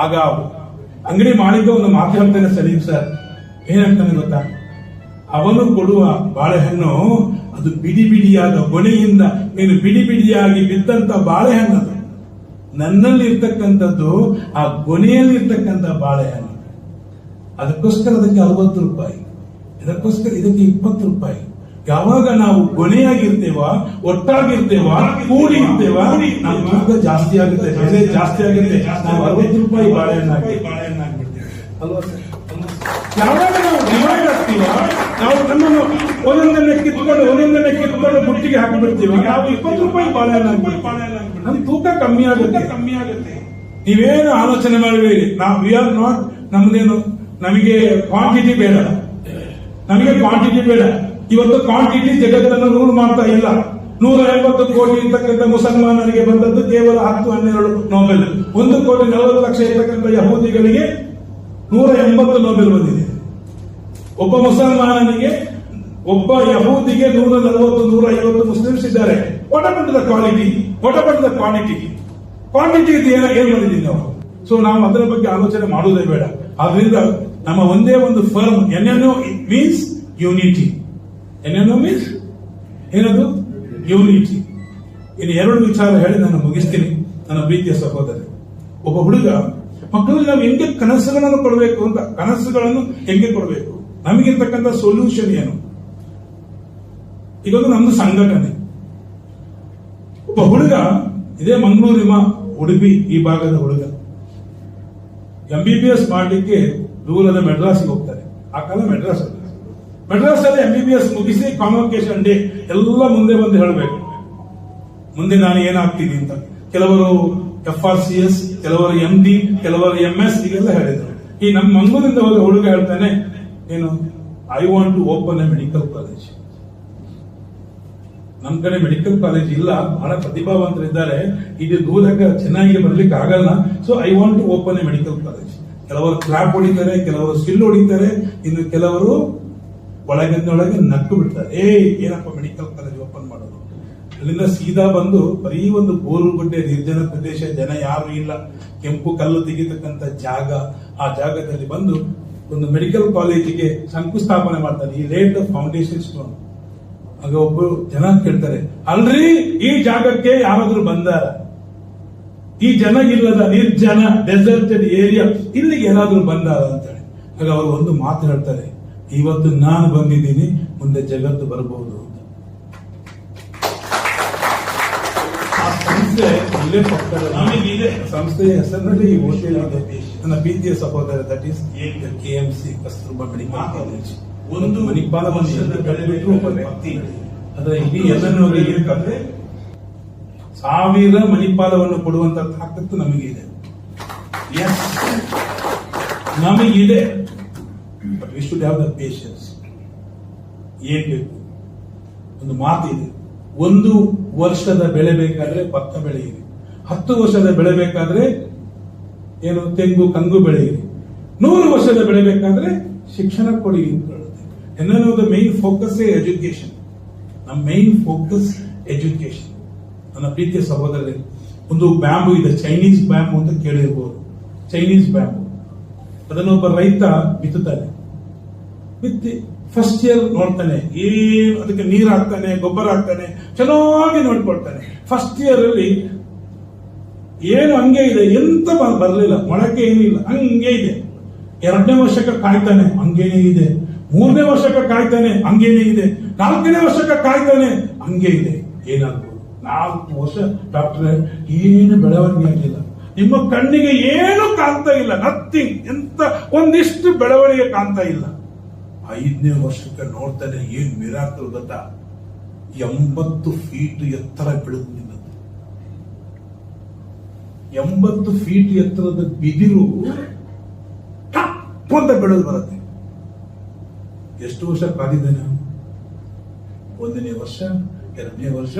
S2: ಆಗ ಅಂಗಡಿ ಮಾಲೀಕ ಒಂದು ಮಾತು ಹೇಳ್ತಾನೆ, ಸಲೀಂ ಸರ್, ಏನಾಗ್ತಾನೆ ಗೊತ್ತಾ, ಅವನು ಕೊಡುವ ಬಾಳೆಹಣ್ಣು ಅದು ಬಿಡಿ ಬಿಡಿಯಾದ ಗೊನೆಯಿಂದ ನೀನು ಬಿಡಿ ಬಿಡಿಯಾಗಿ ಬಿದ್ದಂತ ಬಾಳೆಹಣ್ಣದು. ನನ್ನಲ್ಲಿ ಇರ್ತಕ್ಕಂಥದ್ದು ಆ ಗೊನೆಯಲ್ಲಿ ಇರ್ತಕ್ಕಂಥ ಬಾಳೆಹಣ್ಣು. ಅದಕ್ಕೋಸ್ಕರ ಅದಕ್ಕೆ 60 ರೂಪಾಯಿ, ಇದಕ್ಕೋಸ್ಕರ ಇದಕ್ಕೆ 20 ರೂಪಾಯಿ. ಯಾವಾಗ ನಾವು ಗೊನೆಯಾಗಿರ್ತೇವ, ಒಟ್ಟಾಗಿರ್ತೇವ, ಕೂಡಿರ್ತೇವ, ನಮ್ಮ ತೂಕ ಜಾಸ್ತಿ ಆಗುತ್ತೆ, ಬೆಲೆ ಜಾಸ್ತಿ ಆಗುತ್ತೆ. ನಾವು 60 ರೂಪಾಯಿ ಬಾಳೆಹಣ್ಣಾಗ್ಬಿಡ್ತೇವೆ ಅಲ್ವಾ ಸರ್? ಯಾವಾಗ ನಾವು ಡಿವೈಡ್ ಆಗ್ತೀವ, ನಾವು ನಮ್ಮನ್ನು ಒಂದೊಂದನ್ನೇ ಕಿತ್ಕೊಂಡು ಬುಟ್ಟಿಗೆ ಹಾಕಿಬಿಡ್ತೀವ, ನಾವು 20 ರೂಪಾಯಿ ಬಾಳೆಹಣ್ಣಾಗ್ಬಿಡ್ತೀವಿ. ನಮ್ಮ ತೂಕ ಕಮ್ಮಿ ಆಗುತ್ತೆ. ನೀವೇನು ಆಲೋಚನೆ ಮಾಡಬೇಡಿ. ನಾವು ವಿ ಆರ್ ನಾಟ್, ನಮ್ದೇನು, ನಮಗೆ ಕ್ವಾಂಟಿಟಿ ಬೇಡ. ಇವತ್ತು ಕ್ವಾಂಟಿಟಿ ಜಗತ್ತನ್ನು ರೂಲ್ ಮಾಡ್ತಾ ಇಲ್ಲ. 180 ಕೋಟಿ ಇರ್ತಕ್ಕಂಥ ಮುಸಲ್ಮಾನರಿಗೆ ಬಂದದ್ದು ಕೇವಲ 10-12 ನೋಬೆಲ್. 1,40,00,000 ಇರ್ತಕ್ಕಂಥ ಯಹೂದಿಗಳಿಗೆ 180 ನೋಬೆಲ್ ಬಂದಿದೆ. ಒಬ್ಬ ಮುಸಲ್ಮಾನನಿಗೆ, ಒಬ್ಬ ಯಹೂದಿಗೆ 140-150 ಮುಸ್ಲಿಮ್ಸ್ ಇದ್ದಾರೆ. ವಾಟ್ ಅಬೌಟ್ ದ ಕ್ವಾಂಟಿಟಿ ಇದು ಏನ್ ಬಂದಿದ್ದೀವಿ ನಾವು? ಸೊ ನಾವು ಅದರ ಬಗ್ಗೆ ಆಲೋಚನೆ ಮಾಡುವುದೇ ಬೇಡ. ಆದ್ರಿಂದ ನಮ್ಮ ಒಂದೇ ಒಂದು ಫರ್ಮ್ ಎನ್ಎನ್ಒ ಮೀನ್ಸ್ ಯೂನಿಟಿ. ಎನ್ಎನ್ಒ ಮೀನ್ಸ್ ಏನದು? ಯೂನಿಟಿ. ಇನ್ನು 2 ವಿಚಾರ ಹೇಳಿ ನಾನು ಮುಗಿಸ್ತೀನಿ. ನನ್ನ ಪ್ರೀತಿಯ ಸಹೋದರಿ, ಒಬ್ಬ ಹುಡುಗ ಮಕ್ಕಳಿಗೆ ನಾವು ಹೆಂಗೆ ಕನಸುಗಳನ್ನು ಕೊಡಬೇಕು ಅಂತ, ಕನಸುಗಳನ್ನು ಹೆಂಗೆ ಕೊಡಬೇಕು, ನಮಗಿರ್ತಕ್ಕಂಥ ಸೊಲ್ಯೂಷನ್ ಏನು? ಇದೊಂದು ನಮ್ದು ಸಂಘಟನೆ. ಒಬ್ಬ ಹುಡುಗ ಇದೇ ಮಂಗಳೂರಿನ ಉಡುಪಿ ಈ ಭಾಗದ ಹುಡುಗ MBBS ಮಾಡಲಿಕ್ಕೆ ದೂರದ ಮೆಡ್ರಾಸ್ಗೆ ಹೋಗ್ತಾರೆ. ಆ ಕಾಲ ಮೆಡ್ರಾಸ್ ಅಲ್ಲಿ MBBS ಮುಗಿಸಿ ಕಾನ್ವೊಕೇಶನ್ ಡೇ ಎಲ್ಲ ಮುಂದೆ ಬಂದು ಹೇಳಬೇಕು, ಮುಂದೆ ನಾನು ಏನಾಗ್ತೀನಿ ಅಂತ. ಕೆಲವರು FRCS, ಕೆಲವರು MD, ಕೆಲವರು MS ಹೀಗೆಲ್ಲ ಹೇಳಿದ್ರು. ಈ ನಮ್ಮ ಮಂಗಳೂರಿಂದ ಹೋದ ಹುಡುಗ ಹೇಳ್ತಾನೆ, ಏನು, I want to open a medical college. ನಮ್ ಕಡೆ ಮೆಡಿಕಲ್ ಕಾಲೇಜ್ ಇಲ್ಲ, ಬಹಳ ಪ್ರತಿಭಾವಂತರಿದ್ದಾರೆ, ಇದು ದೂರಕ್ಕೆ ಚೆನ್ನಾಗಿ ಬರ್ಲಿಕ್ಕೆ ಆಗಲ್ಲ. So I want to open a medical college. ಕೆಲವರು ಕ್ಲಾಪ್ ಹೊಡಿತಾರೆ, ಕೆಲವರು ಸ್ಟಿಲ್ ಹೊಡಿತಾರೆ, ಇನ್ನು ಕೆಲವರು ಒಳಗೆ ನಕ್ಕು ಬಿಡ್ತಾರೆ. ಏನಪ್ಪ ಮೆಡಿಕಲ್ ಕಾಲೇಜ್ ಓಪನ್ ಮಾಡೋದು? ಅಲ್ಲಿಂದ ಸೀದಾ ಬಂದು ಬರೀ ಒಂದು ಬೋರುಗುಡ್ಡೆ ನಿರ್ಜನ ಪ್ರದೇಶ, ಜನ ಯಾರು ಇಲ್ಲ, ಕೆಂಪು ಕಲ್ಲು ತೆಗಿತಕ್ಕಂಥ ಜಾಗ. ಆ ಜಾಗದಲ್ಲಿ ಬಂದು ಒಂದು ಮೆಡಿಕಲ್ ಕಾಲೇಜಿಗೆ ಶಂಕುಸ್ಥಾಪನೆ ಮಾಡ್ತಾರೆ. ಈ ಲೇಟ್ ಫೌಂಡೇಶನ್ ಸ್ಟೋನ್. ಆಗ ಒಬ್ಬರು ಜನ ಕೇಳ್ತಾರೆ, ಅಲ್ರಿ ಈ ಜಾಗಕ್ಕೆ ಯಾರಾದ್ರೂ ಬಂದಾರ? ಈ ಜನ ಇಲ್ಲದ ನಿರ್ಜನ ಡೆಸರ್ಟೆಡ್ ಏರಿಯಾ, ಇಲ್ಲಿಗೆ ಏನಾದ್ರೂ ಬಂದಾರ ಅಂತೇಳಿ. ಆಗ ಅವರು ಒಂದು ಮಾತು ಹೇಳ್ತಾರೆ, ಇವತ್ತು ನಾನು ಬಂದಿದ್ದೀನಿ, ಮುಂದೆ ಜಗತ್ತು ಬರಬಹುದು ಅಂತ. ಆ ಸಂಸ್ಥೆ ಇಲ್ಲೇ ಪಕ್ಕದ ನಮಗಿದೆ. ಸಂಸ್ಥೆಯ ಹೆಸರಿನಲ್ಲಿ ಈ ಹೋಟೆಲ್ ಇದೆ. ನನ್ನ ಪ್ರೀತಿಯ ಸಹೋದರ, that is KMC Kasturba medical college. ಒಂದು ಮಣಿಪಾಲ ಅದರ ಇಡೀ ಎಲ್ಲನವರಿಗೆ ಏನಂದ್ರೆ 1000 ಮಣಿಪಾಲವನ್ನು ಕೊಡುವಂತ ತಾಕತ್ತು ನಮಗಿದೆ. ನಮಗಿದೆ. But we should have the patience. ಏನ್ ಬೇಕು? ಒಂದು ಮಾತಿದೆ, 1 ವರ್ಷದ ಬೆಳೆ ಬೇಕಾದ್ರೆ ಭತ್ತ ಬೆಳೆಯಿರಿ, 10 ವರ್ಷದ ಬೆಳೆ ಬೇಕಾದ್ರೆ ಏನು, ತೆಂಗು ಕಂಗು ಬೆಳೆಯಿರಿ, 100 ವರ್ಷದ ಬೆಳೆ ಬೇಕಾದ್ರೆ ಶಿಕ್ಷಣ ಕೊಡಿ ಅಂತ ಹೇಳುತ್ತೆ. ಏನೋ ದ ಮೈನ್ ಫೋಕಸ್ ಎಜುಕೇಶನ್. ನಮ್ಮ ಮೈನ್ ಫೋಕಸ್ ಎಜುಕೇಶನ್. ನನ್ನ ಪ್ರೀತಿಯ ಸಹೋದರರೇ, ಒಂದು ಬ್ಯಾಂಬು ಇದೆ, ಚೈನೀಸ್ ಬ್ಯಾಂಬು ಅಂತ ಕೇಳಿರ್ಬೋದು. ಚೈನೀಸ್ ಬ್ಯಾಂಬು ಅದನ್ನೊಬ್ಬ ರೈತ ಬಿತ್ತುತ್ತಾನೆ. ಬಿತ್ತಿ ಫಸ್ಟ್ ಇಯರ್ ನೋಡ್ತಾನೆ, ಏನು ಅದಕ್ಕೆ ನೀರು ಹಾಕ್ತಾನೆ, ಗೊಬ್ಬರ ಹಾಕ್ತಾನೆ, ಚೆನ್ನಾಗಿ ನೋಡ್ಕೊಳ್ತಾನೆ. ಫಸ್ಟ್ ಇಯರ್ ಅಲ್ಲಿ ಏನು ಹಂಗೆ ಇದೆ, ಎಂತ ಬರಲಿಲ್ಲ, ಮೊಳಕೆ ಏನಿಲ್ಲ, ಹಂಗೆ ಇದೆ. 2ನೇ ವರ್ಷಕ್ಕೆ ಕಾಯ್ತಾನೆ, ಹಂಗೇನೇ ಇದೆ. 3ನೇ ವರ್ಷಕ್ಕೆ ಕಾಯ್ತಾನೆ, ಹಂಗೇನೇ ಇದೆ. 4ನೇ ವರ್ಷಕ್ಕೆ ಕಾಯ್ತಾನೆ, ಹಂಗೆ ಇದೆ. ಏನಾಗ್ಬೋದು? 4 ವರ್ಷ ಡಾಕ್ಟರ್, ಏನು ಬೆಳವಣಿಗೆ ಆಗಿಲ್ಲ, ನಿಮ್ಮ ಕಣ್ಣಿಗೆ ಏನು ಕಾಣ್ತಾ ಇಲ್ಲ, ನಥಿಂಗ್, ಎಂತ ಒಂದಿಷ್ಟು ಬೆಳವಣಿಗೆ ಕಾಣ್ತಾ ಇಲ್ಲ. 5ನೇ ವರ್ಷಕ್ಕೆ ನೋಡ್ತಾನೆ, ಏನ್ ಮಿರಾಕಲ್ ಗೊತ್ತಾ? 80 ಫೀಟ್ ಎತ್ತರ ಬೆಳೆದು ನಿಲ್ಲದು. 80 ಫೀಟ್ ಎತ್ತರದ ಬಿದಿರು ಟಪ್ ಅಂತ ಬೆಳೆದು ಬರುತ್ತೆ. ಎಷ್ಟು ವರ್ಷ ಕಾದಿದ್ದಾನೆ? 1ನೇ ವರ್ಷ, 2ನೇ ವರ್ಷ,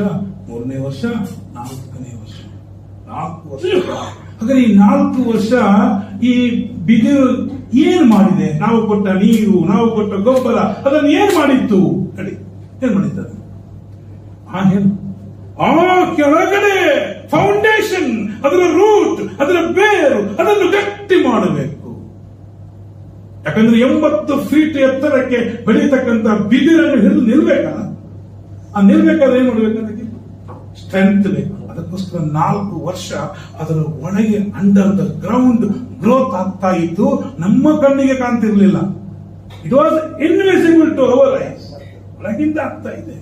S2: 3ನೇ ವರ್ಷ, 4ನೇ ವರ್ಷ. 4 ವರ್ಷ. ಹಾಗಾದ್ರೆ ಈ 4 ವರ್ಷ ಈ ಬಿದಿರು ಏನ್ ಮಾಡಿದೆ? ನಾವು ಕೊಟ್ಟ ನೀರು, ನಾವು ಕೊಟ್ಟ ಗೊಬ್ಬರ, ಅದನ್ನು ಏನ್ ಮಾಡಿತ್ತು ಹೇಳಿ? ಏನ್ ಮಾಡಿದ್ದಾರೆ? ಆ ಕೆಳಗಡೆ ಫೌಂಡೇಶನ್, ಅದರ ರೂಟ್, ಅದರ ಬೇರು, ಅದನ್ನು ಗಟ್ಟಿ ಮಾಡಬೇಕು. ಯಾಕಂದ್ರೆ 80 ಫೀಟ್ ಎತ್ತರಕ್ಕೆ ಬೆಳೀತಕ್ಕಂಥ ಬಿದಿರನ್ನು ಹಿಡಿದು ನಿಲ್ಬೇಕಲ್ಲ. ಆ ನಿಲ್ಬೇಕಾದ್ರೆ ಏನ್ ಮಾಡ್ಬೇಕು? ಅದಕ್ಕೆ ಸ್ಟ್ರೆಂತ್ ಬೇಕು. ಅದಕ್ಕೋಸ್ಕರ 4 ವರ್ಷ ಅದರ ಒಳಗೆ ಅಂಡರ್ ದ ಗ್ರೌಂಡ್ ಗ್ರೋತ್ ಆಗ್ತಾ ಇತ್ತು. ನಮ್ಮ ಕಣ್ಣಿಗೆ ಕಾಣ್ತಿರ್ಲಿಲ್ಲ. It was invisible to our eyes. ಒಳಗಿಂದ ಆಗ್ತಾ ಇದೆ.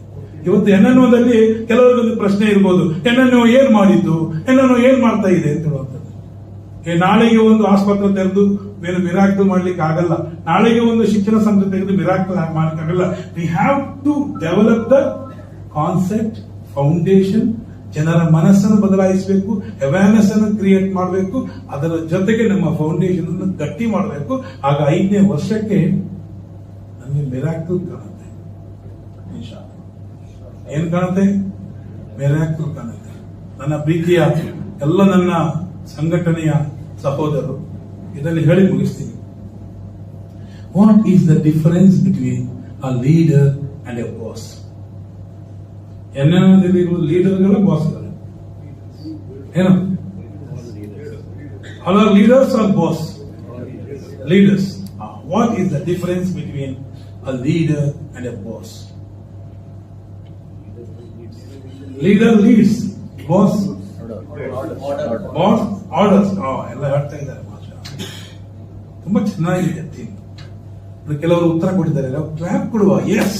S2: ಇವತ್ತು NNOದಲ್ಲಿ ಕೆಲವರಿಗೊಂದು ಪ್ರಶ್ನೆ ಇರ್ಬೋದು, NNO ಏನ್ ಮಾಡಿದ್ದು, NNO ಏನ್ ಮಾಡ್ತಾ ಇದೆ ಅಂತ ಹೇಳುವಂಥದ್ದು. ನಾಳೆಗೆ ಒಂದು ಆಸ್ಪತ್ರೆ ತೆರೆದು ಬೇರೆ ಮಿರಾಕಲ್ ಮಾಡ್ಲಿಕ್ಕೆ ಆಗಲ್ಲ. ನಾಳೆಗೆ ಒಂದು ಶಿಕ್ಷಣ ಸಂಸ್ಥೆ ತೆಗೆದು ಮಿರಾಕಲ್ ಮಾಡ್ಲಿಕ್ಕೆ ಆಗಲ್ಲ. We have to develop the concept, foundation, ಜನರ ಮನಸ್ಸನ್ನು ಬದಲಾಯಿಸಬೇಕು, ಅವೇರ್ನೆಸ್ ಅನ್ನು ಕ್ರಿಯೇಟ್ ಮಾಡಬೇಕು. ಅದರ ಜೊತೆಗೆ ನಮ್ಮ ಫೌಂಡೇಶನ್ ಅನ್ನು ಗಟ್ಟಿ ಮಾಡಬೇಕು. ಆಗ 5ನೇ ವರ್ಷಕ್ಕೆ ನಮಗೆ ಮಿರಾಕಲ್ ಕಾಣುತ್ತೆ. ಏನ್ ಕಾಣುತ್ತೆ? ಮಿರಾಕಲ್ ಕಾಣುತ್ತೆ. ನನ್ನ ಪ್ರೀತಿಯ ಎಲ್ಲ ನನ್ನ ಸಂಘಟನೆಯ ಸಹೋದರರು, ಇದನ್ನು ಹೇಳಿ ಮುಗಿಸ್ತೀನಿ. What is the difference between a leader and a boss? NNOದಲ್ಲಿ ಇರುವ ಲೀಡರ್ಗಳ ಬಾಸ್ಗಳು ಏನು? All are leaders or boss? Leaders. What is the difference between a leader and a boss? Leader leads, boss boss orders. ಎಲ್ಲ ಹೇಳ್ತಾ ಇದ್ದಾರೆ. ತುಂಬಾ ಚೆನ್ನಾಗಿದೆ ಥೀಮ್. ಕೆಲವರು ಉತ್ತರ ಕೊಟ್ಟಿದ್ದಾರೆ, ಕ್ಲಾಪ್ ಕೊಡುವ. ಎಸ್,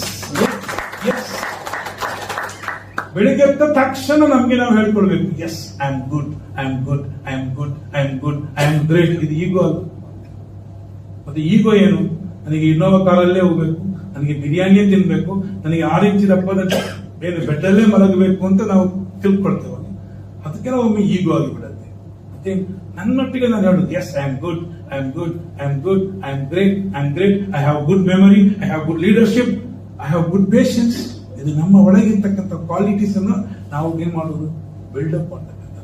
S2: ಬೆಳಿಗ್ಗೆ ಎದ್ದ ತಕ್ಷಣ ನಮ್ಗೆ ನಾವು ಹೇಳ್ಕೊಳ್ಬೇಕು, yes I am good, I am good, I am good, I am good, I am great. ಇದು ಈಗೋ ಅಲ್ಲ. ಮತ್ತೆ ಈಗೋ ಏನು? ನನಗೆ ಇನ್ನೋವಾ ಕಾರಲ್ಲೇ ಹೋಗ್ಬೇಕು, ನನಗೆ ಬಿರಿಯಾನಿಯೇ ತಿನ್ಬೇಕು, ನನಗೆ 6 ಇಂಚ್ ದಪ್ಪದ ಬೇರೆ ಬೆಡ್ಡಲ್ಲೇ ಮಲಗಬೇಕು ಅಂತ ನಾವು ತಿಳ್ಕೊಳ್ತೇವೆ. ಅದು ಕೆಲವೊಮ್ಮೆ ಈಗೋ ಆಗಿಬಿಡುತ್ತೆ. ಮತ್ತೆ ನನ್ನೊಟ್ಟಿಗೆ ನಾನು ಹೇಳುದು, yes I am good, I am good, I am good, I am great, I am great, I have good memory, I have good leadership, I have good patience. ಇದು ನಮ್ಮ ಒಳಗಿರ್ತಕ್ಕಂಥ ಕ್ವಾಲಿಟೀಸ್ ಅನ್ನು ನಾವು ಏನ್ ಮಾಡೋದು? ಬಿಲ್ಡಪ್ ಮಾಡ್ತಕ್ಕಂಥ.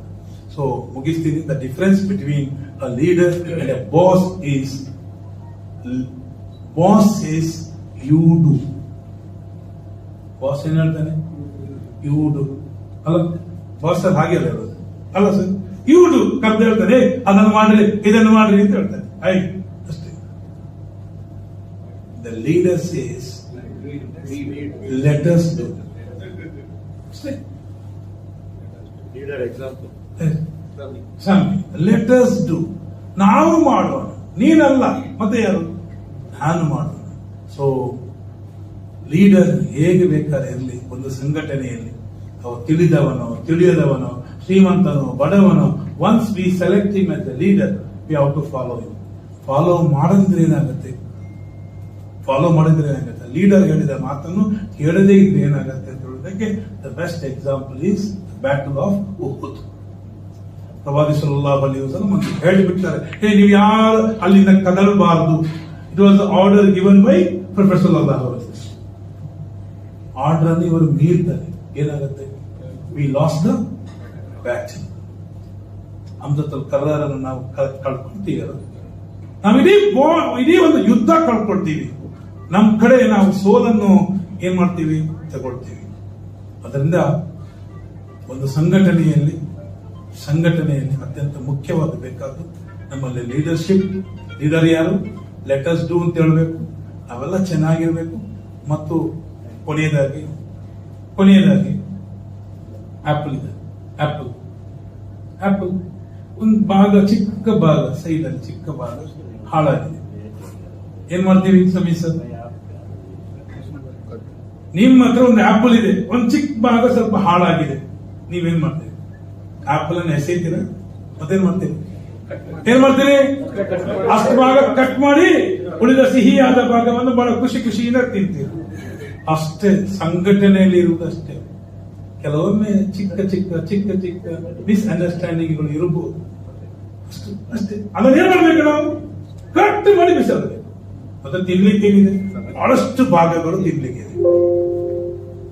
S2: ಸೊ ಮುಗಿಸ್ತೀನಿ. The difference between a leader and a boss is you do. Boss ಏನ್ ಹೇಳ್ತಾನೆ? ಯು ಡು ಅಲ್ಲ. ಬಾಸ್ ಸರ್ ಹಾಗೆ ಅಲ್ಲ ಹೇಳೋದು ಅಲ್ಲ ಸರ್. ಯು ಡು ಕರೆದು ಹೇಳ್ತಾನೆ, ಅದನ್ನು ಮಾಡ್ರಿ, ಇದನ್ನು ಮಾಡ್ರಿ ಅಂತ ಹೇಳ್ತಾನೆ. ಅಷ್ಟೇ. The leader says let us do.
S3: Leader example.
S2: Let us do. ನಾವು ಮಾಡೋಣ, ನೀನಲ್ಲ. ಮತ್ತೆ ಯಾರು? ನಾನು ಮಾಡೋಣ. ಸೊ ಲೀಡರ್ ಹೇಗೆ ಬೇಕಾದ್ರೆ ಇರಲಿ, ಒಂದು ಸಂಘಟನೆಯಲ್ಲಿ ಅವ ತಿಳಿದವನೋ ತಿಳಿಯದವನೋ, ಶ್ರೀಮಂತನೋ ಬಡವನೋ, once we select him as the leader, we have to follow him. Follow ಮಾಡಿದ್ರೆ ಏನಾಗುತ್ತೆ? ಲೀಡರ್ ಹೇಳಿದ ಮಾತನ್ನು ಕೇಳದೇ ಇದ್ರೆ ಏನಾಗುತ್ತೆ ಅಂತ ಹೇಳೋದಕ್ಕೆ the best example is battle of Uhud. ಪ್ರವಾದಿ ಸಲ್ಲಲ್ಲಾಹು ಅಲೈಹಿ ವಸಲ್ಲಂ ಹೇಳಿಬಿಡ್ತಾರೆ, ನೀವು ಯಾರು ಅಲ್ಲಿಂದ ಕದಲಬಾರದು. It was order given by professor ಸಲ್ಲಲ್ಲಾಹು ಅಲೈಹಿ ವಸಲ್ಲಂ. ಆರ್ಡರ್ ಅನ್ನು ಇವರು ಮೀರ್ತಾರೆ, ಏನಾಗುತ್ತೆ? We lost the battle. ಹಮ್ಜತುಲ್ ಕರ್ರಾರನ್ನು ನಾವು ಕಳ್ಕೊಳ್ತೀವಿ. ನಾವು ಇಡೀ ಒಂದು ಯುದ್ಧ ಕಳ್ಕೊಳ್ತೀವಿ. ನಮ್ಮ ಕಡೆ ನಾವು ಸೋಲನ್ನು ಏನ್ ಮಾಡ್ತೀವಿ? ತಗೊಳ್ತೀವಿ. ಅದರಿಂದ ಒಂದು ಸಂಘಟನೆಯಲ್ಲಿ ಅತ್ಯಂತ ಮುಖ್ಯವಾಗಿ ಬೇಕಾದ್ದು ನಮ್ಮಲ್ಲಿ ಲೀಡರ್ಶಿಪ್. ಲೀಡರ್ ಯಾರು? ಲೆಟ್ ಅಸ್ ಡೂ ಅಂತ ಹೇಳ್ಬೇಕು. ಅವೆಲ್ಲ ಚೆನ್ನಾಗಿರ್ಬೇಕು. ಮತ್ತು ಕೊನೆಯದಾಗಿ ಆಪಲ್ ಇದೆ. ಆಪಲ್ ಒಂದು ಭಾಗ, ಚಿಕ್ಕ ಭಾಗ, ಸೈಡಲ್ಲಿ ಚಿಕ್ಕ ಭಾಗ ಹಾಳಾಗಿದೆ. ಏನ್ ಮಾಡ್ತೀವಿ? ಸಮೀಸರ್, ನಿಮ್ಮ ಹತ್ರ ಒಂದು ಆಪಲ್ ಇದೆ, ಒಂದು ಚಿಕ್ಕ ಭಾಗ ಸ್ವಲ್ಪ ಹಾಳಾಗಿದೆ, ನೀವೇನ್ ಮಾಡ್ತೀರಿ? ಆಪಲ್ ಅನ್ನು ಎಸೆಯ್ತೀರ? ಮತ್ತೇನ್ ಮಾಡ್ತೀರಿ? ಅಷ್ಟು ಭಾಗ ಕಟ್ ಮಾಡಿ ಉಳಿದ ಸಿಹಿಯಾದ ಭಾಗವನ್ನು ಬಹಳ ಖುಷಿಯಿಂದ ತಿಂತೀರಿ. ಅಷ್ಟೇ ಸಂಘಟನೆಯಲ್ಲಿ ಇರುವುದಷ್ಟೇ. ಕೆಲವೊಮ್ಮೆ ಚಿಕ್ಕ ಮಿಸ್ಅಂಡರ್ಸ್ಟ್ಯಾಂಡಿಂಗ್ಗಳು ಇರಬಹುದು. ಅಷ್ಟೇ. ಅದನ್ನ ಏನ್ ಮಾಡ್ಬೇಕು? ನಾವು ಕಟ್ ಮಾಡಿ ಬಿಸಾಡಬೇಕು. ಅದನ್ನು ತಿನ್ಲಿಕ್ಕೆ ಏನಿದೆ? ಬಹಳಷ್ಟು ಭಾಗಗಳು ತಿನ್ಲಿಕ್ಕೆ ಇದೆ.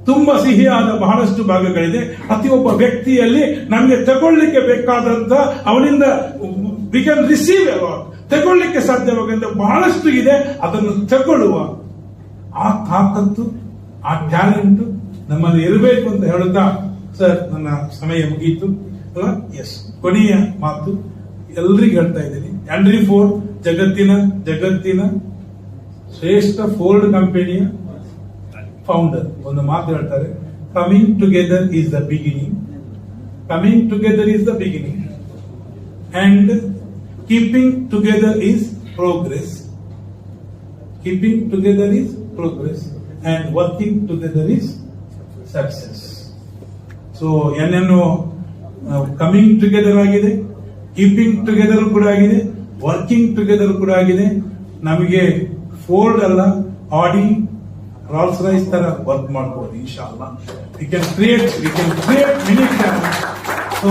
S2: ತುಂಬಾ ಸಿಹಿಯಾದ ಬಹಳಷ್ಟು ಭಾಗಗಳಿದೆ. ಪ್ರತಿಯೊಬ್ಬ ವ್ಯಕ್ತಿಯಲ್ಲಿ ನಮಗೆ ತಗೊಳ್ಳಿಕ್ಕೆ ಬೇಕಾದಂತ, ಅವನಿಂದ ವಿ ಕ್ಯಾನ್ ರಿಸೀವ್ ಅಲಾಟ್, ತಗೊಳ್ಳಿಕ್ಕೆ ಸಾಧ್ಯವಾಗಂತ ಬಹಳಷ್ಟು ಇದೆ. ಅದನ್ನು ತಗೊಳ್ಳುವ ಆ ತಾಕತ್ತು, ಆ ಟ್ಯಾಲೆಂಟ್ ನಮ್ಮಲ್ಲಿ ಇರಬೇಕು ಅಂತ ಹೇಳುತ್ತಾ, ಸರ್ ನನ್ನ ಸಮಯ ಮುಗಿಯಿತು ಅಲ್ಲ? ಎಸ್, ಕೊನೆಯ ಮಾತು ಎಲ್ರಿಗೂ ಹೇಳ್ತಾ ಇದ್ದೀನಿ. ಆಂಡ್ರಿ ಫೋರ್ಡ್ ಜಗತ್ತಿನ ಶ್ರೇಷ್ಠ ಫೋರ್ಡ್ ಕಂಪನಿಯ ಫೌಂಡರ್ ಒಂದು ಮಾತು ಹೇಳ್ತಾರೆ, coming together is the beginning, coming together is the beginning and keeping together is progress, keeping together is progress and working together is success. So ಏನೇನು ಕಮಿಂಗ್ ಟುಗೆದರ್ ಆಗಿದೆ, ಕೀಪಿಂಗ್ ಟುಗೆದರ್ ಕೂಡ ಆಗಿದೆ, working together ಕೂಡ ಆಗಿದೆ. ನಮಗೆ Ford ಅಲ್ಲ, ಆಡಿ, ರಾಲ್ಸ್ rice ತರ ವರ್ಕ್ ಮಾಡಬಹುದು ಇನ್ಶಾಅಲ್ಲಾ. We can create many challenge. So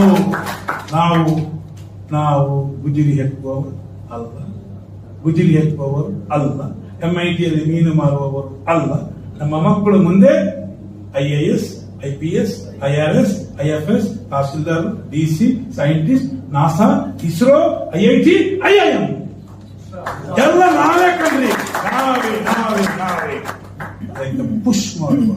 S2: ನಾವು ಗುಜರಿ ಹೆಕ್ಕುವವರು ಅಲ್ಲ, ಗುಜರಿ ಹೆಕ್ಕುವವರು ಅಲ್ಲ, MIT ಯಲ್ಲಿ ಮೀನು ಮಾರುವವರು ಅಲ್ಲ. ನಮ್ಮ ಮಕ್ಕಳು ಮುಂದೆ IAS, IPS, IRS, IFS, tahsildar, DC, scientist, NASA, ISRO, IIT, IIM ಎಲ್ಲ ನಾವೇ ಕಣ್ರಿ, ನಾವೇ ಪುಷ್ ಮಾಡುವ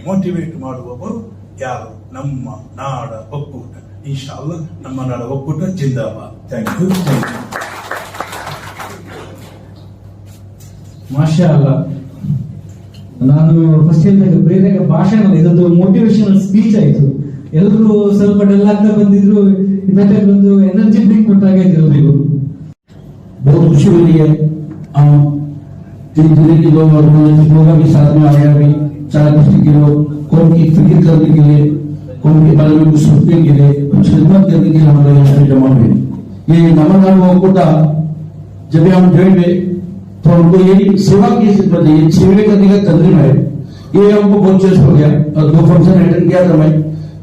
S2: ಮೋಟಿವೇಟ್ ಮಾಡುವವರು ಯಾರು? ನಮ್ಮ ನಾಡ ಒಕ್ಕೂಟ. ಇನ್ಶಾಅಲ್ಲಾ ನಮ್ಮ ನಾಡ ಒಕ್ಕೂಟ ಜಿಂದಾಬಾದ್. Thank you.
S4: ಮಾಷಾ ಅಲ್ಲಾ. ನಾನು ಫಸ್ಟ್ ಪ್ರೇರಕ ಭಾಷಣ, ಇದೊಂದು ಮೋಟಿವೇಶನಲ್ ಸ್ಪೀಚ್ ಆಯ್ತು. ಎಲ್ಲರೂ ಸ್ವಲ್ಪ ಡಲ್ ಆಗ್ತಾ ಬಂದಿದ್ರು, ಇದಕ್ಕೆ ಒಂದು ಎನರ್ಜಿ ಡ್ರಿಂಕ್ ಕೊಟ್ಟಾಗ ಎಲ್ರಿಗೂ
S5: बहुत खुशी हो रही है. हम 3 जिले के लोग और लोगों के साथ में आए अभी 4 डिस्ट्रिक्ट के लोग कौम की फिक्र करने के लिए, कौम के बारे में कुछ सोचने के लिए, कुछ खिदमत करने के लिए हम लोग यहाँ पे जमा हुए. ये नमन कोटा जब हम ज्वाइन हुए तो हमको ये सेवा की खिदमत है, ये सेवा करने का तंजीम है, ये हमको बहुत चेस्ट हो गया. और 2 फंक्शन अटेंड किया था मैं,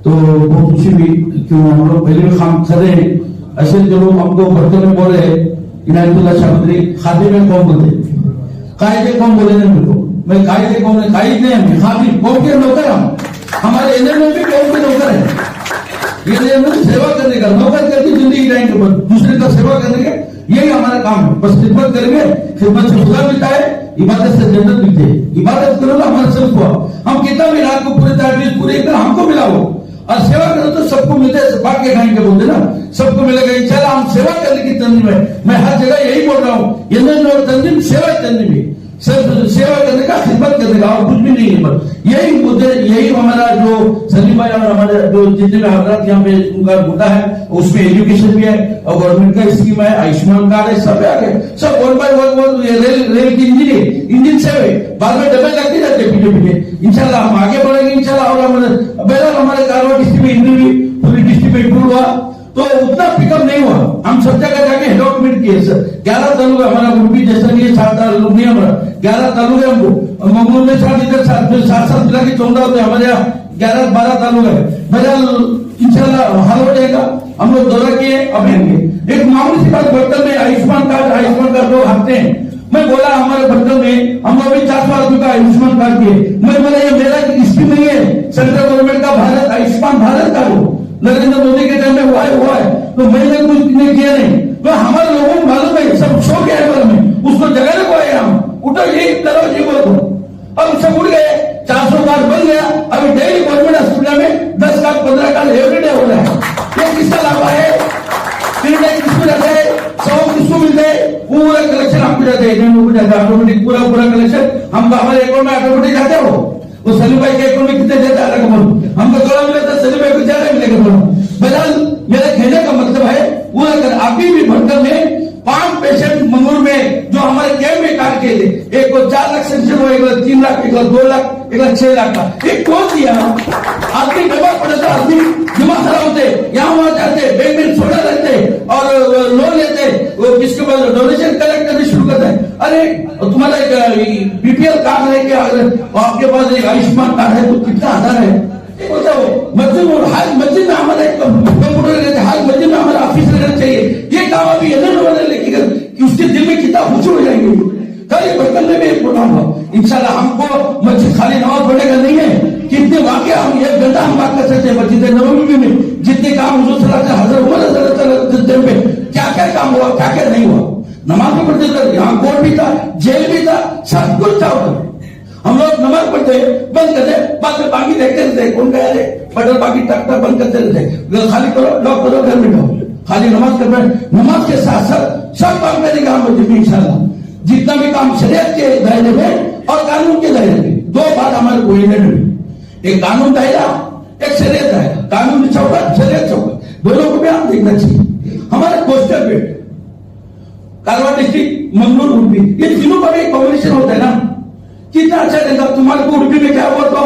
S5: तो बहुत खुशी हुई क्यों हम लोग पहले भी काम कर रहे हैं. ऐसे जो लोग हमको बर्तन में बोल रहे हैं इनायतुल्लाह शाह खाते में कौन बोलते, कायदे कौन बोले ना मेरे को, मैं कायदे कौन है, कायदे हम खातिर कौन के नौकर, हमारे एनएम में भी कौन के नौकर है. ये सेवा करने का, नौकर करके जिंदगी टाइम के ऊपर दूसरे का सेवा करने का, यही हमारा काम है. बस खिदमत करेंगे, खिदमत से खुदा मिलता है, इबादत से जन्नत मिलती है. इबादत करो ना हमारा सिर्फ हुआ, हम कितना भी रात को पूरे 40 पूरे एकदम हमको मिला हो, और सेवा करो तो सबको मिलता है. बांट के खाएंगे बोलते ना, सबको मिलेगा. इंशाल्लाह हम सेवा करने की तंजीम है. मैं हर जगह यही बोल रहा हूँ, ये तंजीम सेवा तंजीम है, सिर्फ सेवा करने का, खिदमत करने का, और कुछ भी नहीं है. बस यही मुद्दे, यही हमारा जो सलीम भाई और हमारे जो जितने भी हजरात यहाँ पे उनका मुद्दा है, उसमें एजुकेशन भी है और गवर्नमेंट का स्कीम है, आयुष्मान कार्ड है, सब आ गए. सब 1 by 1 रेल की इंजन से बाद में डबल लगते जाते पीछे. इंशाल्लाह हम आगे बढ़ेंगे इंशाल्लाह. और हमारे कारवां डिस्ट्रिक्ट में इंजन भी पूरी डिस्ट्रिक्ट में इंप्रूव हुआ, तो उतना पिकअप नहीं हुआ. हम सब जगह जाके हेडॉक्यूमेंट किए. सर 11 तालुका हमारा ग्रुप भी जैसा नहीं है, 7 तालुक नहीं हमारा, 11 तालुका हमको मंगूर में 7 इधर 7 मिला के 14 होते, हमारे यहाँ 11-12 तालुका है. बहरहाल इंशाल्लाह हल हो जाएगा. हम लोग दौरा किए, अब आएंगे. एक मामूली सी बात, बर्तन में आयुष्मान कार्ड लोग हारते हैं. मैं बोला हमारे बर्तन में हम लोग भी 400 रुपए का आयुष्मान कार्ड किए. मैं बोला ये मेरा स्कीम नहीं है, सेंट्रल गवर्नमेंट का भारत आयुष्मान भारत का वो नरेंद्र मोदी के टाइम में हुआ है. तो मैंने कुछ नहीं किया नहीं, तो हमारे लोगों को मालूम है, सब शो के है में उसको जगाने को आए. हम उठो यही करो जी बोलो, अब सब उड़ गए. 400 कार्ड बन गया. अभी डेली गवर्नमेंट हॉस्पिटल में 10 कार्ड 15 कार्ड एवरीडे हो रहा है. ये किसका लाभ है? किसको जाता है? 100 किसको मिलते हैं? पूरा कलेक्शन हमको जाते हैं, ऑटोमेटिक पूरा कलेक्शन हम हमारे अकाउंट में ऑटोमेटिक जाते हो. वो सलीम भाई के अकाउंट में कितने जाता है अलग बोलो, हमको थोड़ा मिला था, सलीम भाई को ज्यादा मिलेगा बोलो. बहरहाल मेरा कहने का मतलब है, वो अगर अभी भी भटकर में 5 पेशेंट मंगूर में जो हमारे कैंप में कार्ड किए थे, एक को 4 लाख सेंक्शन हुआ, एक को 3 लाख, एक को 2 लाख, एक को 6 लाख का. एक कौन दिया? आदमी बीमार पड़े तो आदमी दिमाग खराब होते, यहाँ वहां जाते, बैंक में सोडा रखते और लोन लेते, वो किसके बाद डोनेशन कलेक्ट करने शुरू करते हैं. अरे तुम्हारा एक BPL कार्ड है क्या, आपके पास एक आयुष्मान कार्ड है तो कितना आधार है बताओ. मस्जिद में हमारा एक कंप्यूटर रहते, हर मस्जिद में हमारा ऑफिस रहना चाहिए. ये काम अभी लेके कि उसके दिल में कितना खुशी हो जाएंगे. कल बर्तन में भी एक प्रोग्राम हो इंशाल्लाह. हमको मस्जिद खाली नमाज पढ़ेगा नहीं है, कितने वाकया हम 1 घंटा हम बात कर सकते हैं. मस्जिद नबवी में जितने काम हुजूर सल्लल्लाहु अलैहि वसल्लम पे क्या क्या काम हुआ, क्या क्या नहीं हुआ. नमाज भी पढ़ते थे, यहाँ कोर्ट भी था, जेल भी था, सब कुछ था. हम लोग नमाज पढ़ते बंद करते, बाद में बाकी देखते रहते कौन गया रे, बटन बाकी टक बंद करते रहते. खाली करो, लॉक करो, घर में जाओ, खाली नमाज कर. नमाज के साथ साथ सब काम करेंगे हम मस्जिद में इंशाल्लाह. जितना भी काम शरीयत के दायरे में और कानून के दायरे में, दो बात हमारे कोऑर्डिनेट में, एक कानून दायरा, एक शरीयत दायरा, कानूनी चौकट, शरीयत चौकट, दोनों को भी हम देखना चाहिए। हमारे कोस्टल बेल्ट, कालवा डिस्ट्रिक्ट, मंगलूर, उडुपी, ये तीनों का भी कॉम्बिनेशन होता है ना, कितना अच्छा रहेगा। तुम्हारे को उडुपी में क्या हुआ तो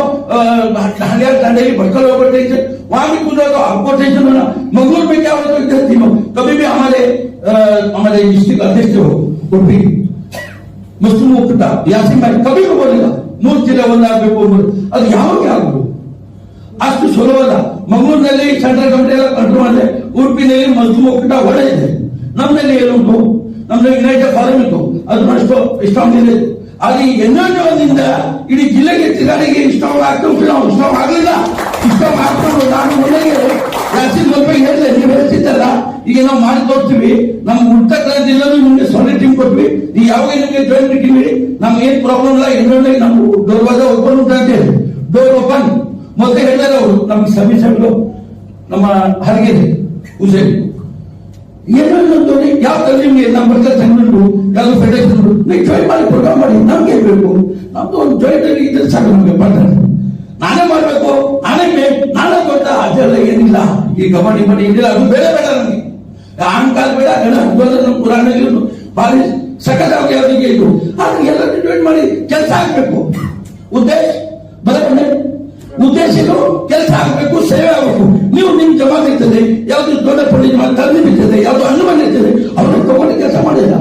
S5: हरियाणा दांडेली भटकल ओवर टेंशन, वहां भी कुछ तो आपको टेंशन होना, मंगलूर में क्या हुआ तो इधर तीनों, कभी भी हमारे डिस्ट्रिक्ट अध्यक्ष हो उडुपी मुस्लिम मुक्ता यासिन भाई कभी भी बोलेगा मूर्ति लेवल ಅದು ಯಾವಾಗ ಆಗುದು ಅಷ್ಟು ಸುಲಭದ ಮಂಗಳೂರಿನಲ್ಲಿ ಸೆಂಟ್ರಲ್ ಕಮಿಟಿ ಕಂಟ್ರೋಲ್ ಮಾಡಿದೆ, ಉಡುಪಿನಲ್ಲಿ ಮುಸ್ಲಿಂ ಒಕ್ಕೂಟ ಒಳ್ಳೆ ಇದೆ, ನಮ್ಮಲ್ಲಿ ಏನುಂಟು, ನಮ್ದು ಯುನೈಟೆಡ್ ಫಾರಂ ಇತ್ತು, ಅದು ಅಷ್ಟು ಸ್ಟ್ರಾಂಗ್ ಇದೆ. ಅದು ಎನ್ನೋದಿಂದ ಇಡೀ ಜಿಲ್ಲೆಗೆ ತಿರುಗಾಡಿಗೆ ಸ್ಟ್ರಾಂಗ್ ಸ್ಟ್ರಾಂಗ್ ಆಗಲಿಲ್ಲ. ಸ್ಟ್ರಾಂಗ್ ಆಗ್ಕೊಂಡು ನಾನು ಮೊದಲಿಗೆ ಯಾಸಿನ್ ಸ್ವಲ್ಪ ಹೇಳಿದೆ, ನೀವು ಹೇಳ್ತಿದ್ದಲ್ಲ, ಈಗ ನಾವು ಮಾಡಿ ತೋರ್ತೀವಿ, ನಮ್ಮ ಉತ್ತರ ಜಿಲ್ಲೆನೂ ನಿಮ್ಗೆ ಸೊನ್ನೆ ಟೀಮ್ ಕೊಟ್ವಿ, ನೀವು ಯಾವಾಗ ನಿಮಗೆ ಜಾಯಿನ್ ಮೀಟಿಂಗ್ ಇಡಿ, ನಮ್ಗೆ ಏನ್ ಪ್ರಾಬ್ಲಮ್ ಇಲ್ಲ, ಇನ್ನೊಂದು ನಮ್ಮ ದರ್ವಾಜ ಓಪನ್ ಅಂತ ಹೇಳಿ ಡೋರ್ ಓಪನ್ ಮೊದಲೇ ಹೇಳಿದಾರೆ ಅವರು, ನಮ್ಗೆ ಸಭೆ ನಮ್ಮ ಹರಗಿದೆ ಹುಸೇನ್ ಏನೋ ಯಾವ ನಿಮ್ಗೆ ನಮ್ಮ ಬರ್ತಾರೆ ಸಂಘಟನೆಗಳು ಯಾವ ಫೆಡರೇಷನ್ ನೀವು ಜಾಯಿನ್ ಮಾಡಿ ಪ್ರೋಗ್ರಾಮ್ ಮಾಡಿ, ನಮ್ಗೆ ಬೇಕು, ನಮ್ದು ಒಂದು ಜಾಯಿಂಟ್ ಆಗಿ ಇದ್ರೆ ಸಾಕು, ನಮ್ಗೆ ಬರ್ತಾರೆ, ನಾನೇ ಮಾಡ್ಬೇಕು, ನಾನೇ ಗೊತ್ತಾ, ಅದೆಲ್ಲ ಏನಿಲ್ಲ. ಈ ಕಬಡ್ಡಿ ಬಡ್ಡಿ ಇದಿಲ್ಲ, ಅದು ಬೇಡ ಬೇಡ, ನಮ್ಗೆ ಅಹಂಕಾರ ಬೇಡ, ನಮ್ಮ ಪುರಾಣ ಭಾರಿ ಸಖತ್ತಾಗಿ ಅವರಿಗೆ ಇದು, ಆದ್ರೆ ಎಲ್ಲರೂ ಜಾಯಿನ್ ಮಾಡಿ ಕೆಲಸ ಆಗ್ಬೇಕು. ಉದ್ದೇಶ ಬರಬಂದೆ, ಉದ್ದೇಶಗಳು ಕೆಲಸ ಆಗಬೇಕು, ಸೇವೆ ಆಗಬೇಕು. ನೀವು ನಿಮ್ ಜವಾಬ್ದಾರಿ ಇರ್ತದೆ, ಯಾವ್ದು ದೊಡ್ಡ ಪೊಲೀಸ್ ತಂದೆ ಇರ್ತದೆ, ಯಾವ್ದು ಅನುಮಾನ ಇರ್ತದೆ, ಅವ್ರನ್ನ ತಗೊಂಡು ಕೆಲಸ ಮಾಡಿಲ್ಲ,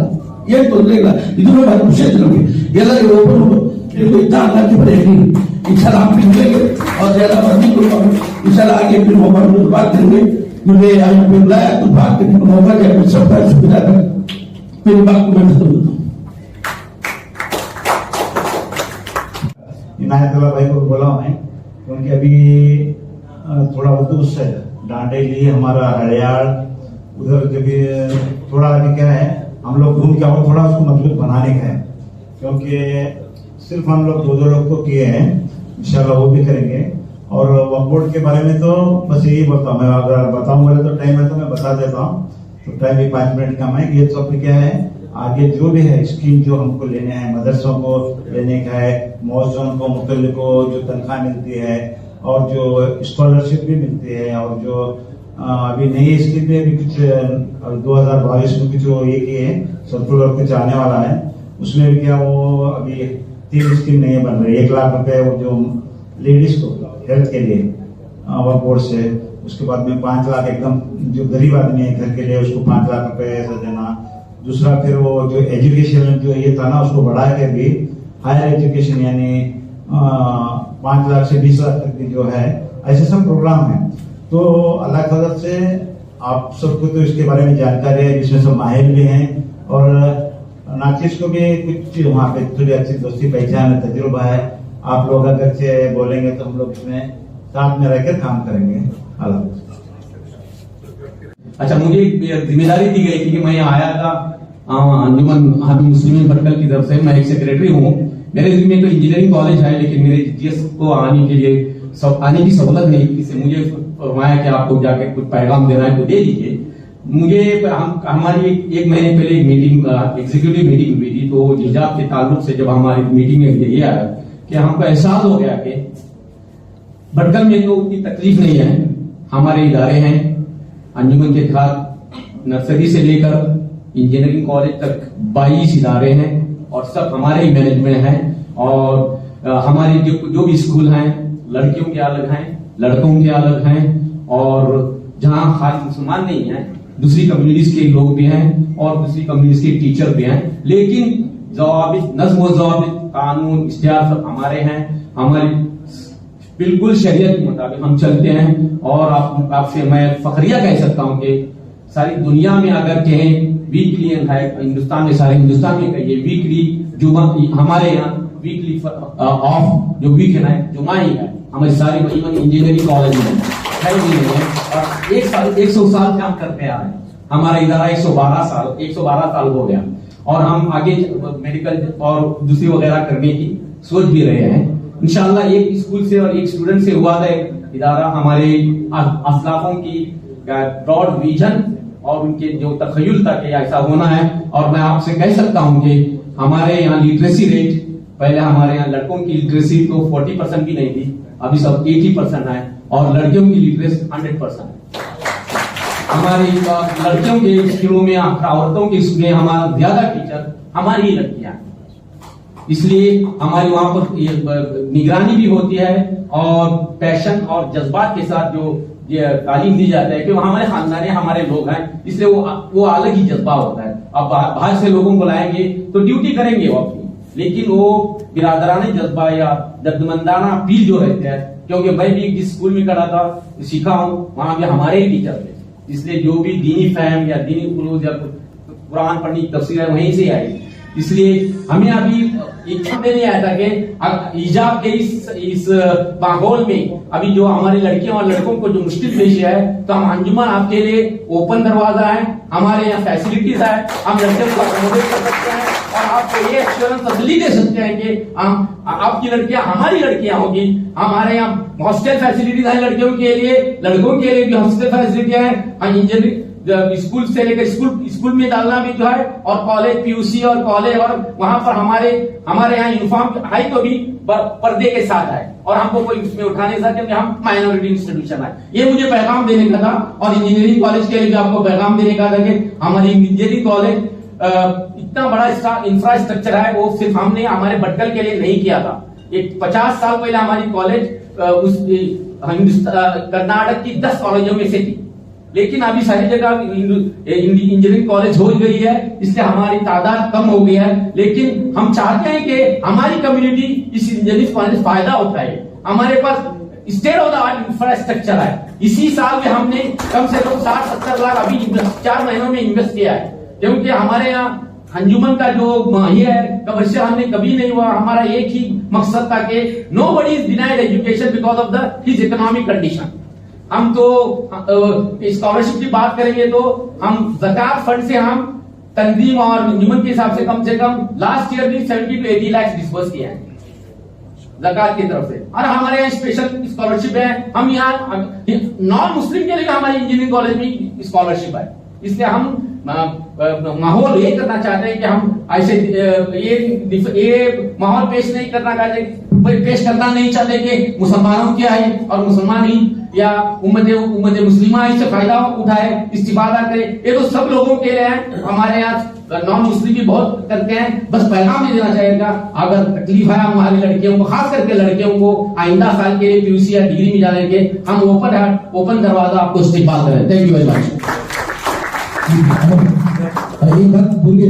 S5: ಏನ್ ತೊಂದರೆ ಇಲ್ಲ. ಇದನ್ನು ಬಹಳ ಖುಷಿ ಆಯ್ತು ನಮಗೆ. ಎಲ್ಲರಿಗೂ ಒಬ್ಬರು इतना अल्लाह की बनेगी, इंशाल्लाह आप मिलेंगे और ज्यादा वर्दी करूंगा, इंशाल्लाह आगे फिर मोबाइल बात करेंगे। मुझे आज बुलाया तो बात करने का मौका दिया, मैं सबका शुक्रिया कर मेरी बात को मैं खत्म करता हूँ।
S6: इनायतुल्लाह भाई को बोला मैं, क्योंकि अभी थोड़ा उस है डांडेली हमारा हरियाण उधर जब थोड़ा अभी क्या है, हम लोग घूम के आओ, थोड़ा उसको मजबूत बनाने का है, क्योंकि सिर्फ हम लोग दो लोग तो किए हैं, इंशाल्लाह वो भी करेंगे। और वक्फ बोर्ड के बारे में तो बस यही बोलता हूँ मैं, अगर बताऊंगा तो टाइम है तो मैं बता देता हूँ, तो टाइम भी 5 मिनट कम है। ये सब क्या है, आगे जो भी है स्कीम जो हमको लेने हैं, मदरसों को लेने का है, मौजून को मुतल्लिक को जो तनख्वाह मिलती है और जो स्कॉलरशिप भी मिलती है, और जो अभी नई स्कीम में भी कुछ 2022 में कुछ ये किए सर्कुलर कुछ आने वाला है, उसमें भी क्या वो अभी 3 स्कीम नहीं बन रही। 1 लाख रुपए वो जो लेडीज को हेल्थ के लिए वक्फ बोर्ड से, उसके बाद में 5 लाख एकदम जो गरीब आदमी है घर के लिए उसको 5 लाख रुपए ऐसा देना। दूसरा फिर वो जो एजुकेशन जो ये था ना, उसको बढ़ा के भी हायर एजुकेशन यानी 5 लाख से 20 लाख तक की जो है, ऐसे सब प्रोग्राम है। तो अल्लाह की मदद से आप सबको तो इसके बारे में जानकारी है, जिसमें सब माहिर भी हैं, और नाचिस को भी कुछ वहाँ पे थोड़ी अच्छी दोस्ती पहचान है, तजुर्बा है। आप लोग अगर से बोलेंगे तो हम लोग इसमें साथ में रहकर काम करेंगे। अल्लाह।
S7: अच्छा, मुझे जिम्मेदारी दी गई थी कि मैं आया था अंजुमन हाफिज मुस्लिमीन भटकल की तरफ से, मैं एक सेक्रेटरी हूँ। मेरे जिम्मे तो इंजीनियरिंग कॉलेज है, लेकिन मेरे जीएस को आने के लिए आने की सहूलत नहीं, इससे मुझे फरमाया कि आपको जाके कुछ पैगाम देना है तो दे दीजिए। मुझे हमारी एक महीने पहले एक मीटिंग एग्जीक्यूटिव मीटिंग हुई थी, तो हिजाब के ताल्लुक से जब हमारी मीटिंग में ये आया कि हमको एहसास हो गया कि भटकल में तो उतनी तकलीफ नहीं है। हमारे इदारे हैं अंजुमन के तहत नर्सरी से लेकर इंजीनियरिंग कॉलेज तक 22 इदारे हैं, और सब हमारे ही मैनेजमेंट हैं। और हमारे जो भी स्कूल हैं, लड़कियों के अलग हैं, लड़कों के अलग हैं, और जहाँ खास मुसलमान नहीं है, दूसरी कम्युनिटीज के लोग भी हैं और दूसरी कम्युनिटीज के टीचर भी हैं, लेकिन ज़वाबित नज़्म व ज़वाबित कानून इख्तियार सब हमारे हैं। हमारी बिल्कुल शरीयत के मुताबिक हम चलते हैं। और आपसे मैं फखरिया कह सकता हूँ कि सारी दुनिया में अगर कहें वीकली है, हिंदुस्तान में सारे हिंदुस्तान में कहिए वीकली जुमा, हमारे यहाँ वीकली ऑफ जो वीक है ना जुमा ही है हमारे सारे इवन इंजीनियरिंग कॉलेज में है। और 100 साल काम करते आ रहे हैं, हमारा इदारा 112 साल हो गया, और हम आगे मेडिकल और दूसरी वगैरह करने की सोच भी रहे हैं। इंशाल्लाह एक स्कूल से और एक स्टूडेंट से हुआ था इदारा हमारे असलाफों की ब्रॉड विजन और उनके जो तखय्युल था कि ऐसा होना है। और मैं आपसे कह सकता हूं कि हमारे यहाँ लिटरेसी रेट, पहले हमारे यहाँ लड़कों की लिटरेसी तो 40% भी नहीं थी, अभी सब 80% है, और लड़कियों की लिटरेसी 100% है। हमारी लड़कियों के स्कूलों में, औरतों के स्कूल में हमारा ज्यादा टीचर हमारी ही लड़कियां हैं, इसलिए हमारी वहां पर निगरानी भी होती है और पैशन और जज्बात के साथ जो तालीम दी जाता है कि हमारे खानदान हमारे लोग हैं, इसलिए वो अलग ही जज्बा होता है। अब बाहर से लोगों को लाएंगे तो ड्यूटी करेंगे वो अपनी, लेकिन वो बिरादरानी जज्बा या दर्दमंदाना फील जो रहते हैं, क्योंकि मैं भी जिस स्कूल में करा था सीखा हूँ, वहां भी हमारे ही टीचर थे, इसलिए जो भी दीनी फहम या दीनी उलूज या कुरान पढ़ने की तफसीर है वहीं से आई। इसलिए हमें अभी एक नहीं आया था कि हिजाब के इस माहौल में अभी जो हमारी लड़कियों और लड़कों को जो मुश्किल पेश है, तो हम अंजुमन आपके लिए ओपन दरवाजा है, हमारे यहाँ फैसिलिटीज है, हम लड़कियों को अकोमोडेट कर सकते हैं और आपको ये एश्योरेंस तसल्ली दे सकते हैं कि आपकी लड़कियां हमारी लड़कियां होगी। हमारे यहाँ हॉस्टल फैसिलिटीज है लड़कियों के लिए, लड़कों के लिए भी हॉस्टल फैसिलिटी है। इंजीनियरिंग स्कूल से लेकर स्कूल में डालना भी जो है, और कॉलेज पीयूसी और कॉलेज, और वहां पर हमारे यहाँ यूनिफॉर्म हाई तो भी पर्दे के साथ है, और हमको कोई उसमें उठा नहीं सकता क्योंकि हम माइनॉरिटी इंस्टीट्यूशन है। ये मुझे पैगाम देने का था, और इंजीनियरिंग कॉलेज के लिए भी आपको पैगाम देने का था कि हमारी इंजीनियरिंग कॉलेज इतना बड़ा इंफ्रास्ट्रक्चर है, वो सिर्फ हमने हमारे भटकल के लिए नहीं किया था। एक 50 साल पहले हमारी कॉलेज कर्नाटक की 10 कॉलेजों में से थी, लेकिन अभी सारी जगह इंजीनियरिंग कॉलेज हो गई है, इसलिए हमारी तादाद कम हो गई है। लेकिन हम चाहते हैं कि हमारी कम्युनिटी इस इंजीनियरिंग कॉलेज फायदा उठाए। हमारे पास state of the art infrastructure है। इसी साल में हमने कम से कम 60-70 लाख अभी 4 महीनों में इन्वेस्ट किया है, क्योंकि हमारे यहाँ अंजुमन का जो ये है कमर्शियल हमने कभी नहीं हुआ। हमारा एक ही मकसद था कि nobody is denied education because of the his economic condition. हम तो स्कॉलरशिप की बात करेंगे तो हम ज़कात फंड से हम तंजीम और अंजुमन के हिसाब से कम लास्ट ईयर भी 70 to 80 लाख डिस्बर्स किए हैं ज़कात की तरफ से। और हमारे यहाँ स्पेशल स्कॉलरशिप है। हम यहाँ नॉन मुस्लिम के लिए हमारी इंजीनियरिंग कॉलेज में स्कॉलरशिप है, इसलिए हम माहौल ये करना चाहते हैं कि हम ऐसे ये माहौल पेश नहीं करना नहीं चाहते कि मुसलमानों क्या है और मुसलमान ही या उम्मत मुस्लिमा इससे फायदा उठाए, इस्तिफादा करे। ये तो सब लोगों के लिए है। हमारे यहाँ नॉन मुस्लिम भी बहुत करते हैं। बस पैगाम नहीं देना चाहिएगा, अगर तकलीफ है हमारी लड़कियों को, खास करके लड़कियों को आइंदा साल के लिए पीयूसी या डिग्री में जाने के, हम ओपन दरवाजा आपको इस्तेमाल करें। Thank you very much.
S5: एक बात बोलिए,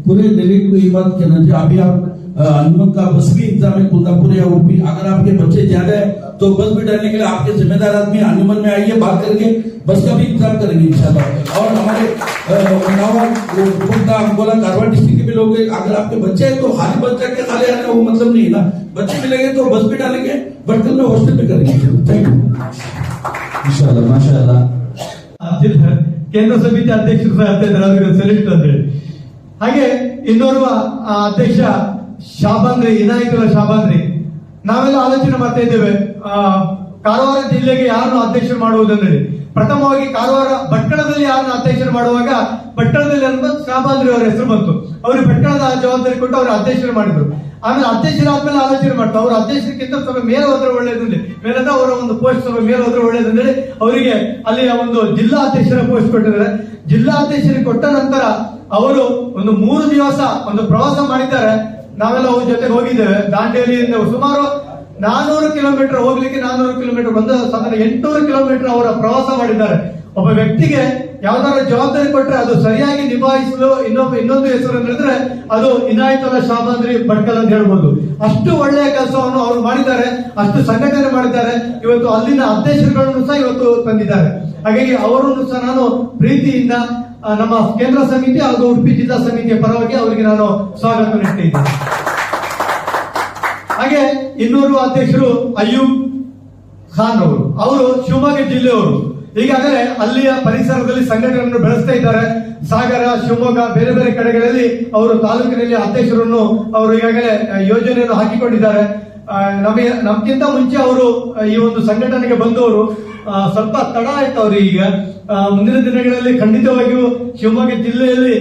S5: पूरे दिल्ली को ये बात कहना चाहिए, अभी आप अंजुमन का बस भी एग्जाम है कुंदापुर या ऊपी, अगर आपके बच्चे ज्यादा है तो बस भी डालने के लिए आपके जिम्मेदार आदमी अंजुमन में आइए, बात करके बस का भी एग्जाम करेंगे इंशाल्लाह। और हमारे अंगोला कारवार डिस्ट्रिक्ट के भी लोग, अगर आपके बच्चे हैं तो खाली बच्चा के खाली आने वो मतलब नहीं ना, बच्चे मिलेंगे तो बस भी डालेंगे, बट में हॉस्टल भी करेंगे। Thank you.
S4: माशाअल्लाह माशाअल्लाह।
S8: ಕೇಂದ್ರ ಸಮಿತಿ ಅಧ್ಯಕ್ಷರು ಸಹ ಸೆಲೆಕ್ಟ್ ಅಂತೇಳಿ. ಹಾಗೆ ಇನ್ನೋರ್ವ ಅಧ್ಯಕ್ಷ ಶಾಬಾಂದ್ರಿ, ಇನಾಯತುಲ್ಲಾ ಶಾಬಾಂದ್ರಿ. ನಾವೆಲ್ಲ ಆಲೋಚನೆ ಮಾಡ್ತಾ ಇದ್ದೇವೆ ಕಾರವಾರ ಜಿಲ್ಲೆಗೆ ಯಾರನ್ನು ಅಧ್ಯಕ್ಷರು ಮಾಡುವುದಂದ್ರೆ, ಪ್ರಥಮವಾಗಿ ಕಾರವಾರ ಭಟ್ಕಳದಲ್ಲಿ ಯಾರನ್ನು ಅಧ್ಯಕ್ಷರು ಮಾಡುವಾಗ ಭಟ್ಕಳದಲ್ಲಿ ಶಾಬಾಂದ್ರಿ ಅವರ ಹೆಸರು ಬಂತು. ಅವ್ರಿಗೆ ಭಟ್ಕಳದ ಜವಾಬ್ದಾರಿ ಕೊಟ್ಟು ಅವರು ಅಧ್ಯಕ್ಷರು ಮಾಡಿದ್ರು. ಆಮೇಲೆ ಅಧ್ಯಕ್ಷರಾದ್ಮೇಲೆ ಆಲೋಚನೆ ಮಾಡ್ತಾರೆ, ಅವ್ರ ಅಧ್ಯಕ್ಷರಿಗಿಂತ ಸ್ವಲ್ಪ ಮೇಲೆ ಹೋದ್ರೆ ಒಳ್ಳೇದಂದ್ರೆ, ಮೇಲದ ಅವರ ಒಂದು ಪೋಸ್ಟ್ ಸ್ವಲ್ಪ ಮೇಲೆ ಹೋದ್ರೆ ಒಳ್ಳೇದಂದ್ರೆ ಅವರಿಗೆ ಅಲ್ಲಿಯ ಒಂದು ಜಿಲ್ಲಾ ಅಧ್ಯಕ್ಷರ ಪೋಸ್ಟ್ ಕೊಟ್ಟಿದ್ದಾರೆ. ಜಿಲ್ಲಾ ಅಧ್ಯಕ್ಷರಿಗೆ ಕೊಟ್ಟ ನಂತರ ಅವರು ಒಂದು 3 ದಿವಸ ಒಂದು ಪ್ರವಾಸ ಮಾಡಿದ್ದಾರೆ. ನಾವೆಲ್ಲ ಅವ್ರ ಜೊತೆಗೆ ಹೋಗಿದ್ದೇವೆ. ದಾಂಡೇಲಿಯಿಂದ ಸುಮಾರು 400 ಕಿಲೋಮೀಟರ್ ಹೋಗ್ಲಿಕ್ಕೆ 400 ಕಿಲೋಮೀಟರ್ ಬಂದ ಸಾಧಾರಣ 800 ಕಿಲೋಮೀಟರ್ ಅವರ ಪ್ರವಾಸ ಮಾಡಿದ್ದಾರೆ. ಒಬ್ಬ ವ್ಯಕ್ತಿಗೆ ಯಾವ್ದಾದ್ರು ಜವಾಬ್ದಾರಿ ಕೊಟ್ರೆ ಅದು ಸರಿಯಾಗಿ ನಿಭಾಯಿಸಲು ಇನ್ನೊಂದು ಹೆಸರು ಹೇಳಿದ್ರೆ ಅದು ಇನಾಯತುಲ್ಲಾ ಶಾಬಾಂದ್ರಿ ಭಟ್ಕಲ್ ಅಂತ ಹೇಳ್ಬೋದು. ಅಷ್ಟು ಒಳ್ಳೆಯ ಕೆಲಸವನ್ನು ಅವರು ಮಾಡಿದ್ದಾರೆ, ಅಷ್ಟು ಸಂಘಟನೆ ಮಾಡಿದ್ದಾರೆ. ಇವತ್ತು ಅಲ್ಲಿನ ಅಧ್ಯಕ್ಷರುಗಳನ್ನು ಸಹ ಇವತ್ತು ತಂದಿದ್ದಾರೆ. ಹಾಗಾಗಿ ಅವರನ್ನು ಸಹ ನಾನು ಪ್ರೀತಿಯಿಂದ ನಮ್ಮ ಕೇಂದ್ರ ಸಮಿತಿ ಹಾಗೂ ಉಡುಪಿ ಜಿಲ್ಲಾ ಸಮಿತಿಯ ಪರವಾಗಿ ಅವರಿಗೆ ನಾನು ಸ್ವಾಗತ ನೀಡ್ತಿದ್ದೇನೆ. ಹಾಗೆ ಇನ್ನೋರ್ವ ಅಧ್ಯಕ್ಷರು ಅಯ್ಯೂಬ್ ಖಾನ್ ಅವರು ಶಿವಮೊಗ್ಗ ಜಿಲ್ಲೆಯವರು. ಈಗಾಗಲೇ ಅಲ್ಲಿಯ ಪರಿಸರದಲ್ಲಿ ಸಂಘಟನೆಯನ್ನು ಬೆಳೆಸ್ತಾ ಇದ್ದಾರೆ. ಸಾಗರ, ಶಿವಮೊಗ್ಗ, ಬೇರೆ ಬೇರೆ ಕಡೆಗಳಲ್ಲಿ ಅವರು ತಾಲೂಕಿನಲ್ಲಿ ಅಧ್ಯಕ್ಷರನ್ನು ಅವರು ಈಗಾಗಲೇ ಯೋಜನೆಯನ್ನು ಹಾಕಿಕೊಂಡಿದ್ದಾರೆ. ನಮಗಿಂತ ಮುಂಚೆ ಅವರು ಈ ಒಂದು ಸಂಘಟನೆಗೆ ಬಂದವರು. ಸ್ವಲ್ಪ ತಡ ಆಯ್ತು ಅವ್ರಿಗೆ. ಈಗ ಮುಂದಿನ ದಿನಗಳಲ್ಲಿ ಖಂಡಿತವಾಗಿಯೂ ಶಿವಮೊಗ್ಗ ಜಿಲ್ಲೆಯಲ್ಲಿ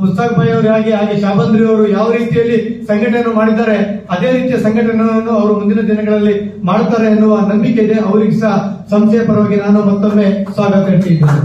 S8: ಮುಸ್ತಾಕ್ ಭಾಯ್ ಅವರು ಹಾಗೆ ಶಾಬಂದ್ರಿ ಅವರು ಯಾವ ರೀತಿಯಲ್ಲಿ ಸಂಘಟನೆಯನ್ನು ಮಾಡಿದ್ದಾರೆ ಅದೇ ರೀತಿಯ ಸಂಘಟನೆಯನ್ನು ಅವರು ಮುಂದಿನ ದಿನಗಳಲ್ಲಿ ಮಾಡ್ತಾರೆ ಎನ್ನುವ ನಂಬಿಕೆ ಇದೆ. ಅವರಿಗೆ ಸಹ ಸಂಸ್ಥೆಯ ಪರವಾಗಿ ನಾನು ಮತ್ತೊಮ್ಮೆ ಸ್ವಾಗತ ಹೇಳ್ತಿದ್ದೇನೆ.